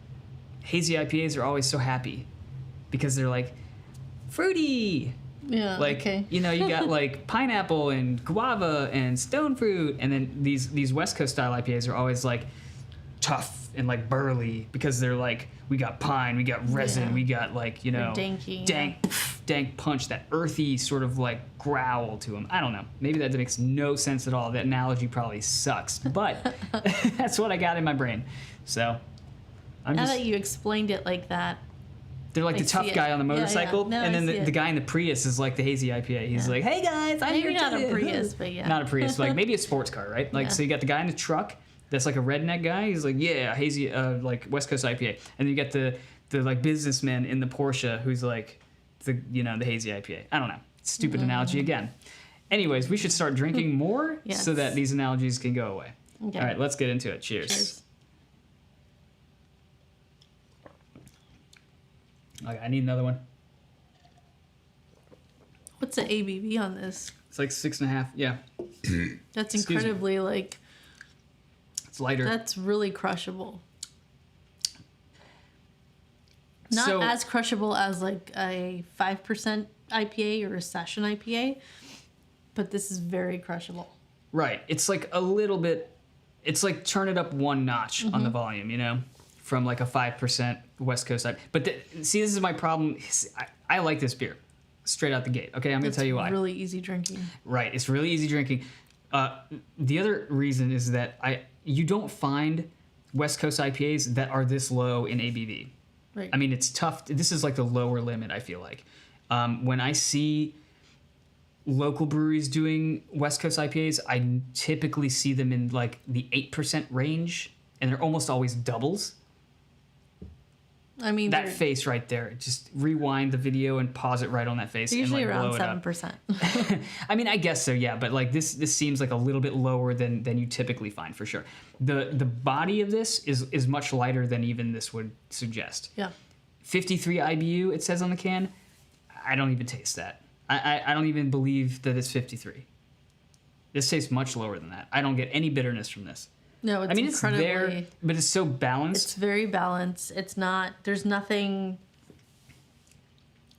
hazy IPAs are always so happy because they're like fruity. Yeah, like, okay. You got like pineapple and guava and stone fruit, and then these West Coast style IPAs are always like tough and like burly because they're like, we got pine, we got resin, we got like, danky, dank punch, that earthy sort of like growl to them. I don't know. Maybe that makes no sense at all. That analogy probably sucks, but that's what I got in my brain. So now that you explained it like that, they're like the tough guy on the motorcycle, No, and then the guy in the Prius is like the hazy IPA. He's like, hey guys, I'm maybe here not a Prius, but yeah. Not a Prius, like maybe a sports car, right? Like, so you got the guy in the truck that's like a redneck guy. He's like, yeah, hazy, like West Coast IPA. And then you got the like businessman in the Porsche who's like the hazy IPA. I don't know. Stupid analogy again. Anyways, we should start drinking more so that these analogies can go away. Okay. All right, let's get into it. Cheers. Okay, I need another one. What's the ABV on this? It's like 6.5. Yeah. That's incredibly like... It's lighter. That's really crushable. Not as crushable as like a 5% IPA or a session IPA, but this is very crushable. Right. It's like a little bit... It's like turn it up one notch on the volume, from like a 5% West Coast IPA. But see, this is my problem. I like this beer straight out the gate. Okay, I'm going to tell you why. It's really easy drinking. Right, it's really easy drinking. The other reason is that you don't find West Coast IPAs that are this low in ABV. Right. I mean, it's tough. This is like the lower limit, I feel like. When I see local breweries doing West Coast IPAs, I typically see them in like the 8% range, and they're almost always doubles. I mean, That face right there, just rewind the video and pause it right on that face. usually and like around blow it 7%. up. I mean, I guess so, yeah. But like this seems like a little bit lower than you typically find for sure. The body of this is much lighter than even this would suggest. Yeah. 53 IBU, it says on the can. I don't even taste that. I don't even believe that it's 53. This tastes much lower than that. I don't get any bitterness from this. No, it's I mean, it's incredibly... there, but it's so balanced. It's very balanced. It's not... There's nothing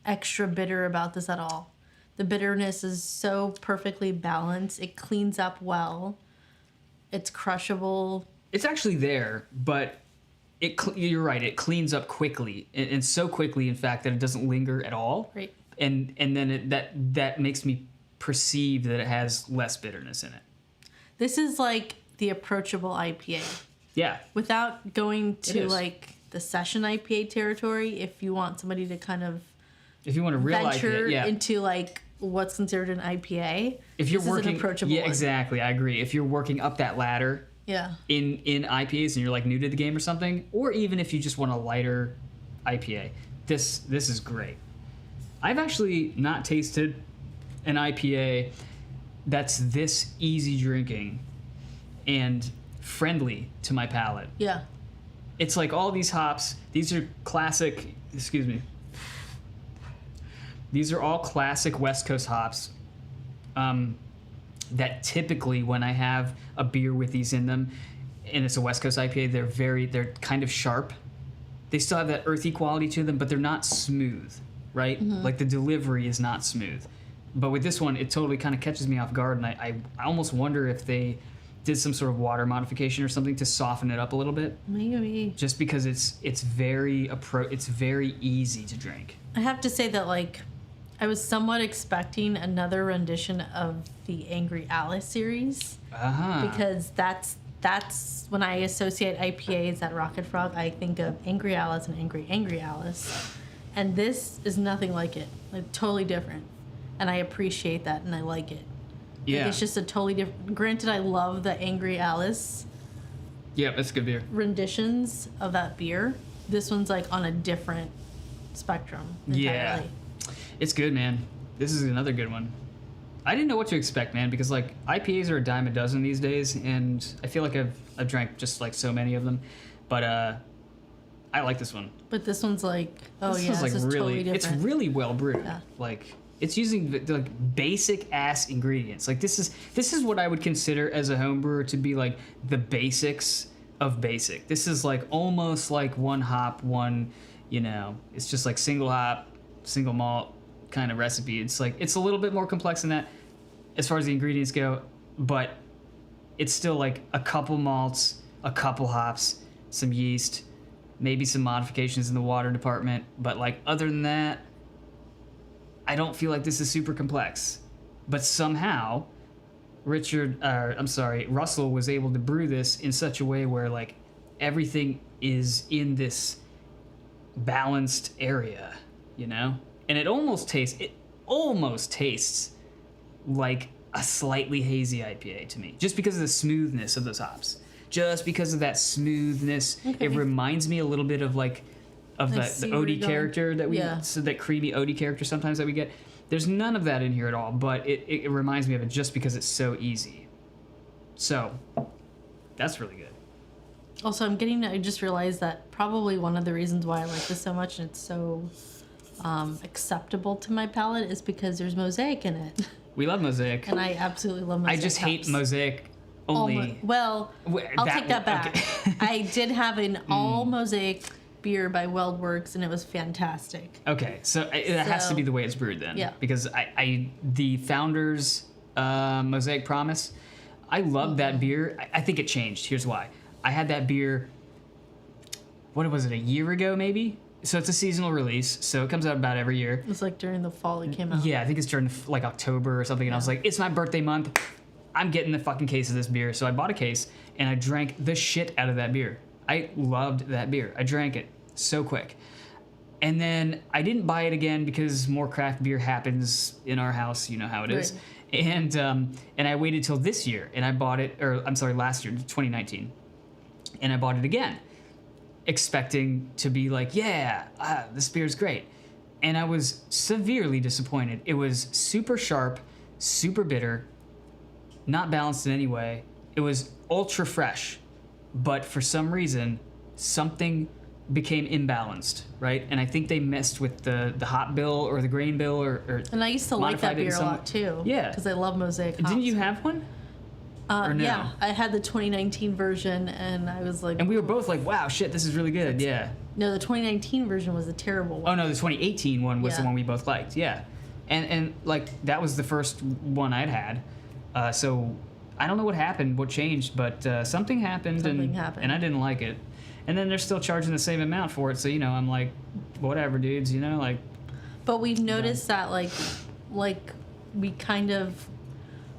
extra bitter about this at all. The bitterness is so perfectly balanced. It cleans up well. It's crushable. It's actually there, but you're right. It cleans up quickly, and so quickly, in fact, that it doesn't linger at all. Right. And then that makes me perceive that it has less bitterness in it. This is like the approachable IPA. Yeah. Without going to is. like the session IPA territory, if you want somebody to kind of If you want a real venture IPA, yeah. into like what's considered an IPA, If you're this is working, an approachable yeah, one. exactly. I agree. If you're working up that ladder Yeah. in IPAs and you're like new to the game or something, or even if you just want a lighter IPA, this is great. I've actually not tasted an IPA that's this easy drinking and friendly to my palate. Yeah. It's like all these hops. These are classic. Excuse me. These are all classic West Coast hops. That typically, when I have a beer with these in them, and it's a West Coast IPA, they're kind of sharp. They still have that earthy quality to them, but they're not smooth, right? Mm-hmm. Like the delivery is not smooth. But with this one, it totally kind of catches me off guard, and I almost wonder if they did some sort of water modification or something to soften it up a little bit. Maybe. Just because it's very easy to drink. I have to say that like I was somewhat expecting another rendition of the Angry Alice series because that's when I associate IPAs at Rocket Frog, I think of Angry Alice and Angry Alice. And this is nothing like it. Like totally different. And I appreciate that and I like it. Yeah. Like, it's just a totally different. Granted, I love the Angry Alice Yeah, that's a good beer. renditions of that beer. This one's like on a different spectrum entirely. Yeah. It's good, man. This is another good one. I didn't know what to expect, man, because like IPAs are a dime a dozen these days, and I feel like I've drank just like so many of them. But I like this one. But this one's like, oh This yeah, is like this is really, totally it's different. really well brewed. Yeah. Like it's using the like basic ass ingredients. Like this is what I would consider as a home brewer to be like the basics of basic. This is like almost like one hop, it's just like single hop, single malt kind of recipe. It's like it's a little bit more complex than that as far as the ingredients go, but it's still like a couple malts, a couple hops, some yeast, maybe some modifications in the water department, but like other than that, I don't feel like this is super complex. But somehow Russell was able to brew this in such a way where like everything is in this balanced area, And it almost tastes like a slightly hazy IPA to me, just because of the smoothness of those hops. Just because of that smoothness, Okay. it reminds me a little bit of like the see where Odie you're going. character that we, Yeah. so that creamy Odie character sometimes that we get. There's none of that in here at all, but it reminds me of it just because it's so easy. So, that's really good. Also, I just realized that probably one of the reasons why I like this so much and it's so acceptable to my palate is because there's mosaic in it. We love Mosaic. And I absolutely love mosaic. I just hate hops. Mosaic only. Well, I'll take that back. Okay. I did have an all mosaic beer by WeldWorks, and it was fantastic. Okay, so it has to be the way it's brewed then. Yeah. Because the founder's Mosaic Promise, I loved that beer. I think it changed. Here's why. I had that beer what was it, a year ago maybe? So it's a seasonal release, so it comes out about every year. It's like during the fall it came out. Yeah, I think it's during like October or something, and I was like, it's my birthday month. I'm getting the fucking case of this beer. So I bought a case, and I drank the shit out of that beer. I loved that beer. I drank it so quick. And then I didn't buy it again because more craft beer happens in our house. You know how it is. And I waited till this year, and I bought it, or I'm sorry, last year, 2019. And I bought it again, expecting to be like, this beer's great. And I was severely disappointed. It was super sharp, super bitter, not balanced in any way. It was ultra fresh, but for some reason, something became imbalanced, right? And I think they messed with the hop bill or the grain bill or And I used to like that beer a lot too. Yeah. Because I love Mosaic hops. Didn't you have one? Or no? Yeah, I had the 2019 version, and I was like... And we were both like, wow, shit, this is really good, yeah. No, the 2019 version was a terrible one. Oh, no, the 2018 one was the Yeah. one we both liked, yeah. And like, that was the first one I'd had. So I don't know what happened, what changed, but something happened. And I didn't like it. And then they're still charging the same amount for it, so, you know, I'm like, whatever, dudes, you know, like... But we've noticed that, like we kind of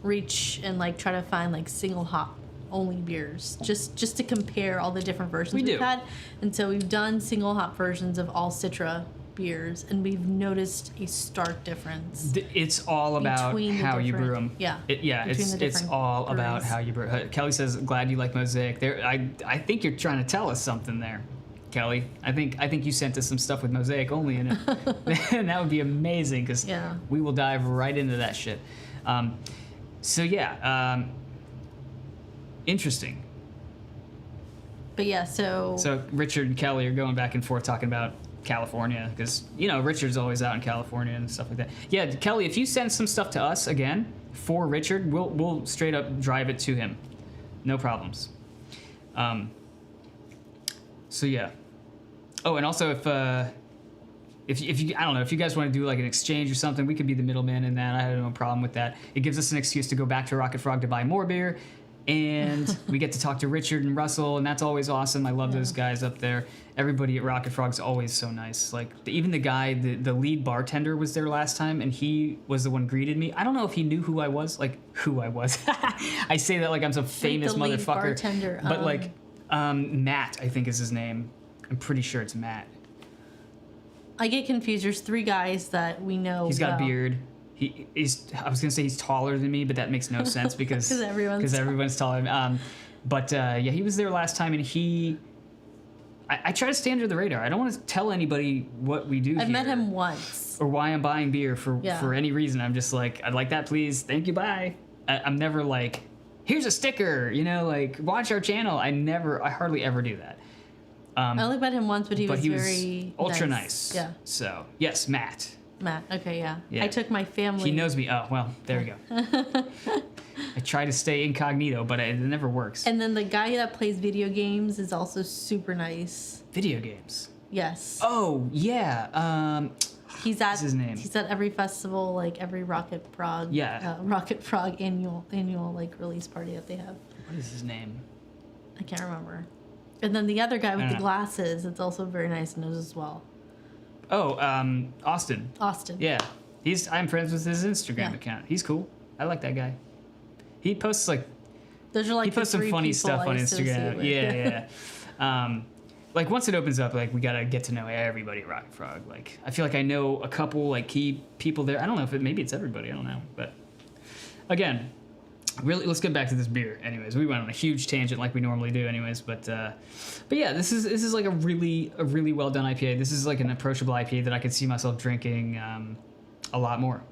reach and, like, try to find, like, single hop only beers just to compare all the different versions we've had. And so we've done single hop versions of all Citra beers, and we've noticed a stark difference. It's all about how you brew them. Yeah. It's all about how you brew. Kelly says, "Glad you like Mosaic." There, I think you're trying to tell us something there, Kelly. I think you sent us some stuff with Mosaic only in it, and that would be amazing because we will dive right into that shit. Interesting. But yeah, so Richard and Kelly are going back and forth talking about California because, you know, Richard's always out in California and stuff like that. Yeah, Kelly, if you send some stuff to us again for Richard, we'll straight up drive it to him. No problems. So yeah. Oh, and also if you, I don't know, if you guys want to do like an exchange or something, we could be the middleman in that. I have no problem with that. It gives us an excuse to go back to Rocket Frog to buy more beer. And we get to talk to Richard and Russell, and that's always awesome. I love those guys up there. Everybody at Rocket Frog's always so nice. Like, even the guy, the lead bartender was there last time, and he was the one greeted me. I don't know if he knew who I was. I say that like I'm some famous like the motherfucker. Lead bartender, but Matt, I think is his name. I'm pretty sure it's Matt. I get confused. There's three guys that we know. He's got a beard. I was gonna say he's taller than me, but that makes no sense because everyone's taller. But he was there last time, and I try to stay under the radar. I don't want to tell anybody what we do. I've met him once, or why I'm buying beer for any reason. I'm just like, I'd like that, please. Thank you, bye. I'm never like, here's a sticker, you know, like watch our channel. I hardly ever do that. I only met him once, but he was very ultra nice. Yeah. So yes, Matt. Okay, yeah. I took my family. He knows me. Oh, well, there we go. I try to stay incognito, but it never works. And then the guy that plays video games is also super nice. Video games? Yes. Oh, yeah. What's his name? He's at every festival, like every Rocket Frog. Yeah. Rocket Frog annual like release party that they have. What is his name? I can't remember. And then the other guy with the glasses, it's also very nice and knows as well. Oh, Austin. Yeah. I'm friends with his Instagram account. He's cool. I like that guy. He posts those are like he posts some funny stuff on Instagram. Yeah. Like once it opens up, like we gotta get to know everybody at Rocket Frog. Like I feel like I know a couple like key people there. I don't know if maybe it's everybody. I don't know. But again, really, let's get back to this beer. Anyways, we went on a huge tangent like we normally do. Anyways, but yeah, this is like a really well done IPA. This is like an approachable IPA that I could see myself drinking a lot more.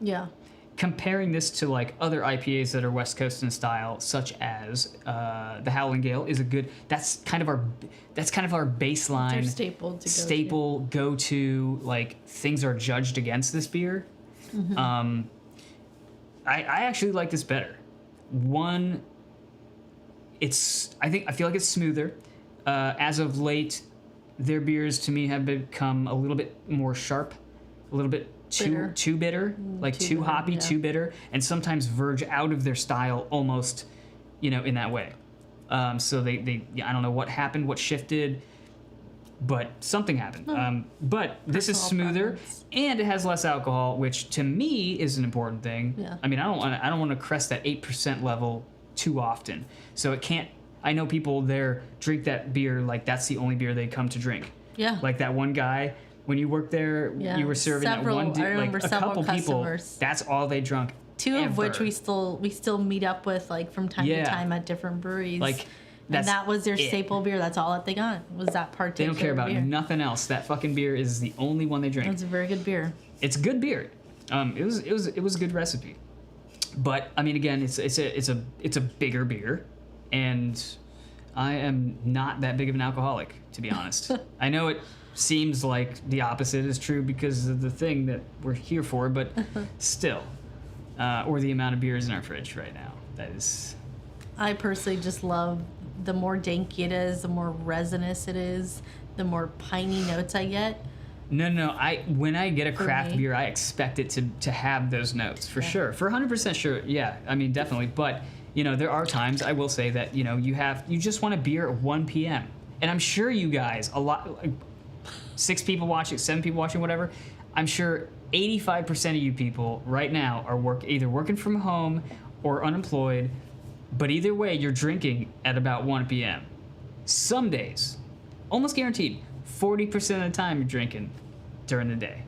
Yeah. Comparing this to like other IPAs that are West Coast in style, such as the Howling Gale, is a good. That's kind of our baseline. Staple go to like things are judged against this beer. Mm-hmm. I actually like this better. One, I feel like it's smoother. As of late, their beers to me have become a little bit more sharp, a little bit too bitter, like too hoppy, too bitter, and sometimes verge out of their style almost, in that way. So they I don't know what happened, what shifted. but something happened. But this is Personal smoother, preference. and it has less alcohol, which to me is an important thing. Yeah. I mean, I don't want to crest that 8% level too often. So it can't. I know people there drink that beer like that's the only beer they come to drink. Yeah. Like that one guy when you worked there, Yeah. you were serving Several- that one I dude, remember like a several couple people. customers. That's all they drunk. Two of which ever. we still meet up with like from time Yeah. to time at different breweries. Like, and that's that was their it. staple beer. That's all that they got was that They particular don't care about beer. nothing else. That fucking beer is the only one they drink. It's a very good beer. It's good beer. It was a good recipe, but I mean, again, it's a bigger beer, and I am not that big of an alcoholic, to be honest. I know it seems like the opposite is true because of the thing that we're here for, but still, or the amount of beers in our fridge right now. That is. I personally just love the more danky it is, the more resinous it is, the more piney notes I get. No. When I get a craft me. beer, I expect it to have those notes for sure. For 100% sure, yeah. I mean, definitely. But you know, there are times I will say that you know you just want a beer at 1 p.m. And I'm sure you guys like 6 people watching, 7 people watching, whatever. I'm sure 85% of you people right now are either working from home or unemployed. But either way, you're drinking at about 1 p.m. Some days, almost guaranteed, 40% of the time you're drinking during the day.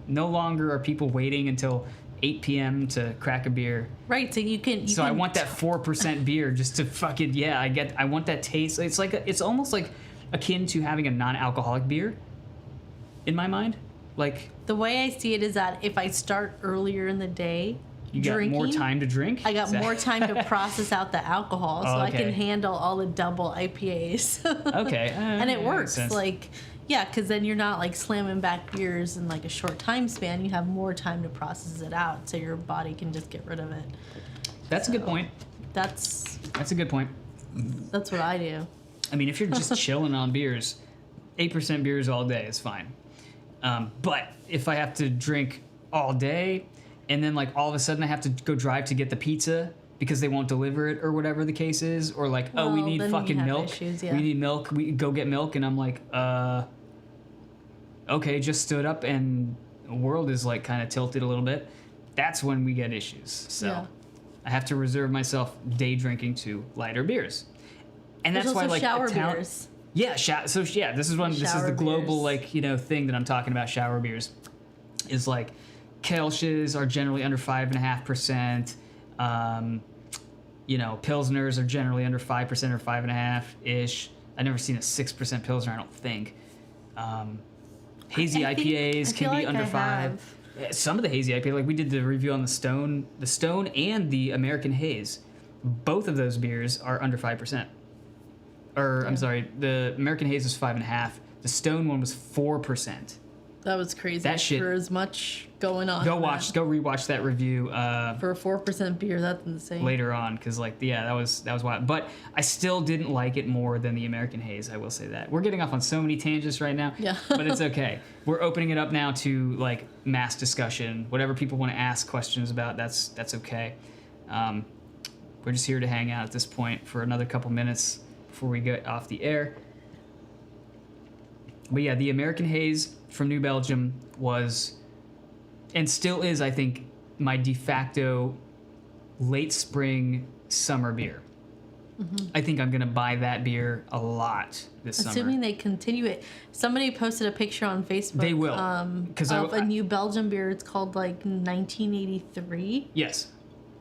No longer are people waiting until 8 p.m. to crack a beer. Right, so you can. I want that 4% beer just to fucking I want that taste. It's like it's almost like akin to having a non-alcoholic beer. In my mind, like The way I see it is that if I start earlier in the day, you got drinking, more time to drink. I got Is that- more time to process out the alcohol, so Oh, I can okay. handle all the double IPAs. Okay, And it that makes works. sense. Like, yeah, because then you're not like slamming back beers in like a short time span. You have more time to process it out, so your body can just get rid of it. That's a good point. That's That's a good point. what I do. I mean, if you're just chilling on beers, 8% beers all day is fine. But if I have to drink all day, and then like all of a sudden I have to go drive to get the pizza because they won't deliver it or whatever the case is, or like, oh, we Well, need then you fucking have milk. issues, yeah. We need milk. We go get milk, and I'm like, okay, just stood up, and the world is like kind of tilted a little bit. That's when we get issues. So Yeah. I have to reserve myself day drinking to lighter beers, and There's that's why also like shower Italian. beers. Yeah, this is this is Shower the global beers. thing that I'm talking about. Shower beers is like Kölsches are generally under 5.5%. Pilsners are generally under 5% or 5.5 ish. I've never seen a 6% Pilsner, I don't think. Hazy I think- IPAs I can feel be like under I 5. have. Some of the hazy IPA, like we did the review on the Stone and the American Haze. Both of those beers are under 5%. I'm sorry, the American Haze was 5.5. The Stone one was 4%. That was crazy. That shit- For as much going on. Go in rewatch that review For a 4% beer, that's insane. later on, because that was wild. But I still didn't like it more than the American Haze. I will say that. We're getting off on so many tangents right now. Yeah. But it's okay. We're opening it up now to like mass discussion. Whatever people want to ask questions about, that's okay. We're just here to hang out at this point for another couple minutes before we get off the air. But yeah, the American Haze from New Belgium was, and still is, I think, my de facto late spring summer beer. Mm-hmm. I think I'm going to buy that beer a lot this Assuming summer. they continue it. Somebody posted a picture on Facebook. They will, 'cause of I- a New Belgium beer. It's called like 1983, Yes.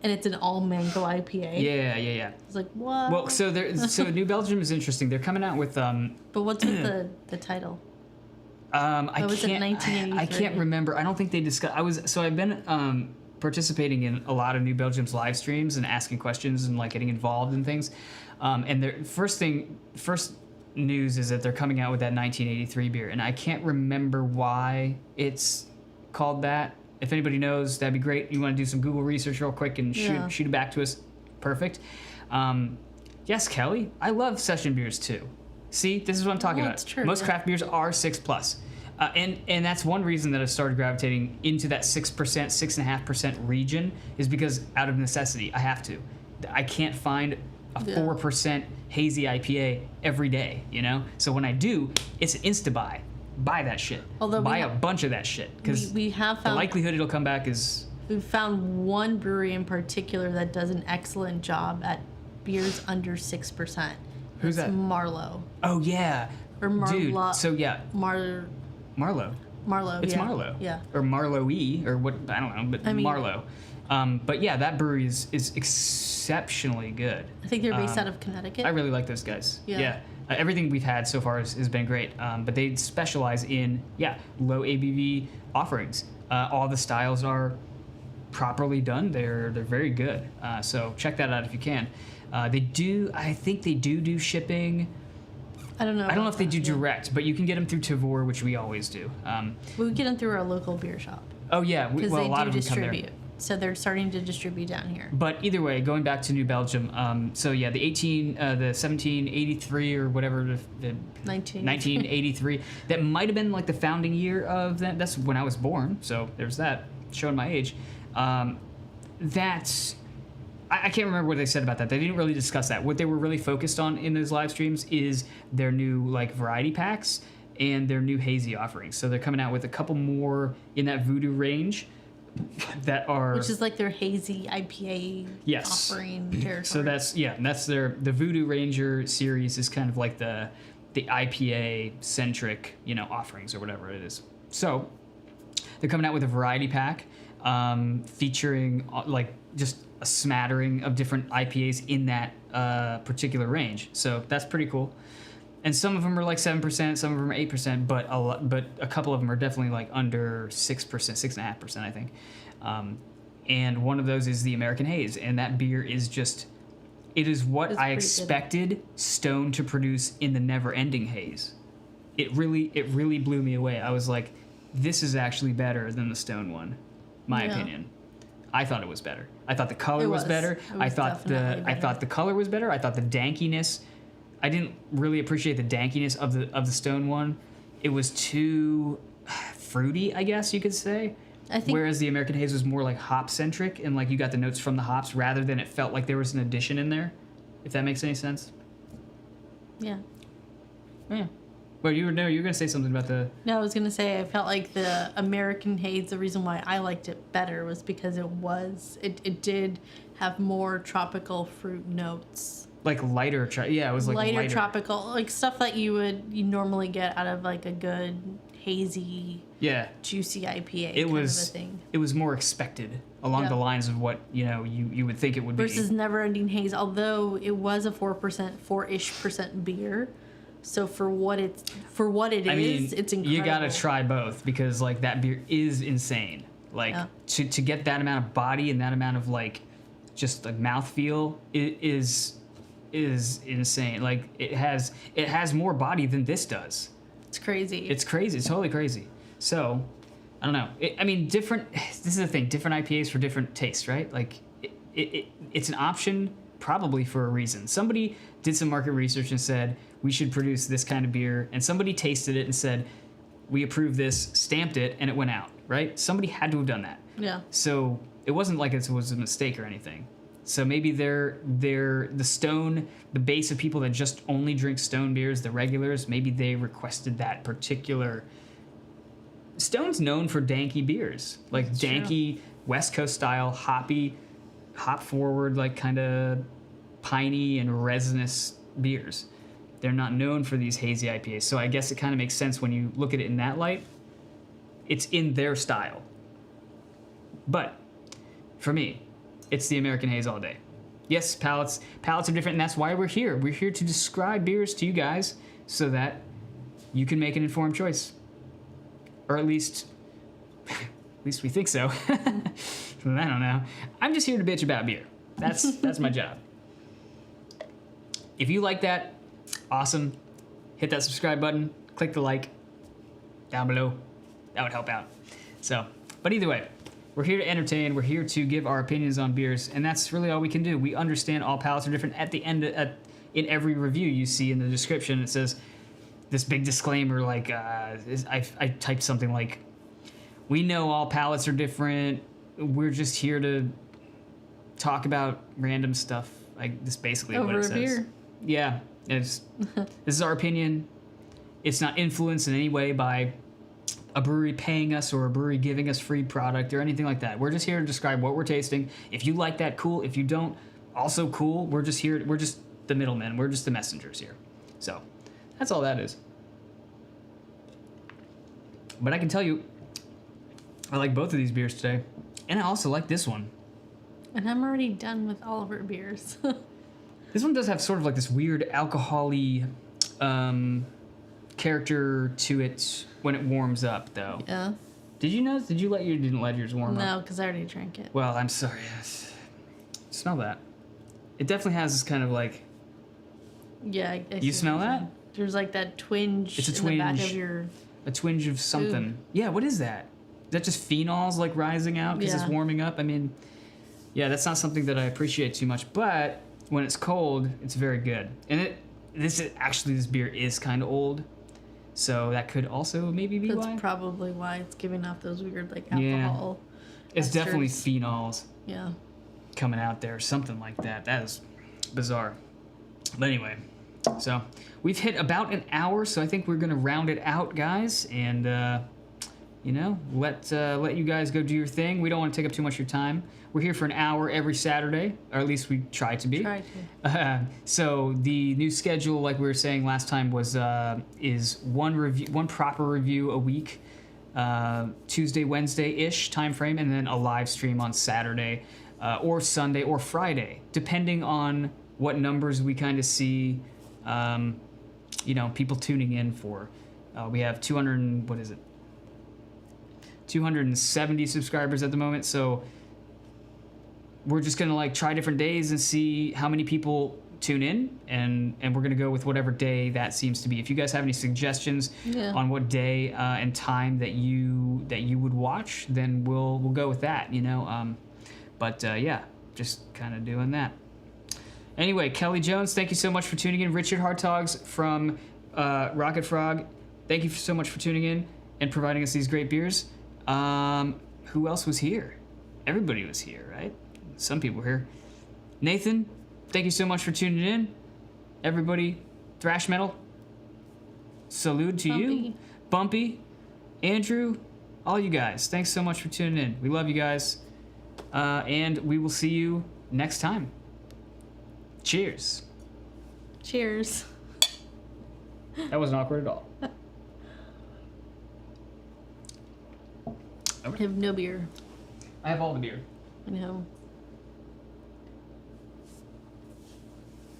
and it's an all mango IPA. Yeah. It's like what? Well, so New Belgium is interesting. They're coming out with but what's with the title? I was it, can't 1983? I can't remember. I don't think they discussed. I've been participating in a lot of New Belgium's live streams and asking questions and like getting involved in things. And their first news is that they're coming out with that 1983 beer, and I can't remember why it's called that. If anybody knows, that'd be great. You want to do some Google research real quick and Yeah. shoot it back to us? Perfect. Yes, Kelly, I love session beers too. See, this is what I'm talking about. It's true, Most yeah. craft beers are 6+. And that's one reason that I started gravitating into that 6%, 6.5% region is because out of necessity, I have to. I can't find a Yeah. 4% hazy IPA every day, you know? So when I do, it's an insta-buy. Buy that shit. Although buy a bunch of that shit. Because we have the found likelihood it'll come back is... we've found one brewery in particular that does an excellent job at beers under 6%. Who's It's that? Marlowe. Oh, yeah. Or Dude, Marlo. so yeah, Marlowe. Marlowe. It's yeah. Marlowe. Yeah. Or Marlowe-y, or what, I don't know, but I mean- Marlowe. But yeah, that brewery is exceptionally good. I think they're based out of Connecticut. I really like those guys. Yeah. Everything we've had so far has been great. But they specialize in, low ABV offerings. All the styles are properly done. They're very good. So check that out if you can. I think they do shipping. I don't know. I don't know if they do yeah. direct, but you can get them through Tavor, which we always do. We get them through our local beer shop Oh yeah, because a they lot do of them come distribute. there. So they're starting to distribute down here. But either way, going back to New Belgium, the 1783 or whatever, the 1983, that might have been like the founding year of that. That's when I was born, so there's that, showing my age. That's, I can't remember what they said about that. They didn't really discuss that. What they were really focused on in those live streams is their new like variety packs and their new hazy offerings. So they're coming out with a couple more in that voodoo range that are, Which is like their hazy IPA Yes. offering territory. so that's the Voodoo Ranger series is kind of like the IPA centric, offerings or whatever it is. So they're coming out with a variety pack featuring like just a smattering of different IPAs in that particular range. So that's pretty cool. And some of them are like 7%, some of them are 8%, but a couple of them are definitely like under 6%, 6.5%, I think. And one of those is the American Haze, and that beer is just, it is what It's I pretty good. expected Stone to produce in the Never Ending Haze. It really blew me away. I was like, this is actually better than the Stone one, my Yeah. opinion. I thought it was better. I thought the color It was was. better. It I was thought definitely better. the color was better. I thought the dankiness. I didn't really appreciate the dankiness of the Stone one. It was too fruity, I guess you could say. I think Whereas the American Haze was more like hop centric, and like you got the notes from the hops rather than it felt like there was an addition in there. If that makes any sense. yeah. Yeah. Well, you were gonna say something about the. No, I was gonna say I felt like the American Haze. The reason why I liked it better was because it did have more tropical fruit notes. Like lighter, it was like lighter. Tropical, like stuff that you normally get out of like a good hazy, Yeah, juicy IPA it kind was. of a thing. It was more expected along Yeah. the lines of what you would think it would Versus be. Never Ending Haze, although it was a 4%, beer. So for what it is, it's incredible. You gotta try both because like that beer is insane. Like Yeah. to get that amount of body and that amount of like just like mouthfeel is insane. Like it has more body than this does. It's crazy. It's crazy. It's totally crazy. So I don't know. Different. This is the thing. Different IPAs for different tastes, right? Like it's an option probably for a reason. Somebody did some market research and said we should produce this kind of beer, and somebody tasted it and said we approve this, stamped it, and it went out. Right? Somebody had to have done that. yeah. So it wasn't like it was a mistake or anything. So maybe they're the Stone, the base of people that just only drink Stone beers, the regulars, maybe they requested that particular. Stone's known for danky beers, like That's danky West Coast style, hoppy, hop forward, like kind of piney and resinous beers. They're not known for these hazy IPAs. So I guess it kind of makes sense when you look at it in that light. It's in their style. But for me, it's the American Haze all day. Yes, palates are different, and that's why we're here. We're here to describe beers to you guys so that you can make an informed choice. Or at least we think so. I don't know. I'm just here to bitch about beer. That's my job. If you like that, awesome. Hit that subscribe button. Click the like down below. That would help out. So, but either way, we're here to entertain. We're here to give our opinions on beers, and that's really all we can do. We understand all palates are different. At the end, in every review you see in the description, it says this big disclaimer, like I typed something like, "We know all palates are different. We're just here to talk about random stuff." Like this basically Over what it a says. beer. Yeah, this is our opinion. It's not influenced in any way by a brewery paying us or a brewery giving us free product or anything like that. We're just here to describe what we're tasting. If you like that, cool. If you don't, also cool. We're just here. We're just the middlemen. We're just the messengers here. So that's all that is. But I can tell you, I like both of these beers today. And I also like this one. And I'm already done with all of our beers. This one does have sort of like this weird alcohol-y character to it when it warms up, though. Yeah. Did you notice? Didn't let yours warm up? No, because I already drank it. Well, I'm sorry. Smell that. It definitely has this kind of like... Yeah. I You see smell what you're that? saying. There's like that twinge It's a in the back twinge. of your... A twinge of something. Ooh. Yeah, what is that? Is that just phenols like rising out because it's Yeah. warming up? I mean, that's not something that I appreciate too much, but when it's cold, it's very good. And this beer is kind of old, so that could also maybe be That's why. probably why it's giving off those weird like Yeah. alcohol. It's definitely esters. phenols Yeah. coming out there, something like that. That is bizarre. But anyway, so we've hit about an hour, so I think we're gonna round it out, guys, and let you guys go do your thing. We don't want to take up too much of your time. We're here for an hour every Saturday, or at least we try to be. Try to. So the new schedule, like we were saying last time, is one proper review a week, Tuesday, Wednesday-ish time frame, and then a live stream on Saturday, or Sunday, or Friday, depending on what numbers we kind of see. People tuning in for. We have 270 subscribers at the moment, so we're just gonna try different days and see how many people tune in, and we're gonna go with whatever day that seems to be. If you guys have any suggestions on what day and time that you would watch, then we'll go with that, just kind of doing that. Anyway, Kelly Jones, thank you so much for tuning in. Richard Hartogs from Rocket Frog, thank you so much for tuning in and providing us these great beers. Who else was here? Everybody was here, right? Some people were here. Nathan, thank you so much for tuning in. Everybody, thrash metal, salute to you. Bumpy, Andrew, all you guys, thanks so much for tuning in. We love you guys. And we will see you next time. Cheers. Cheers. That wasn't awkward at all. I have no beer. I have all the beer. I know.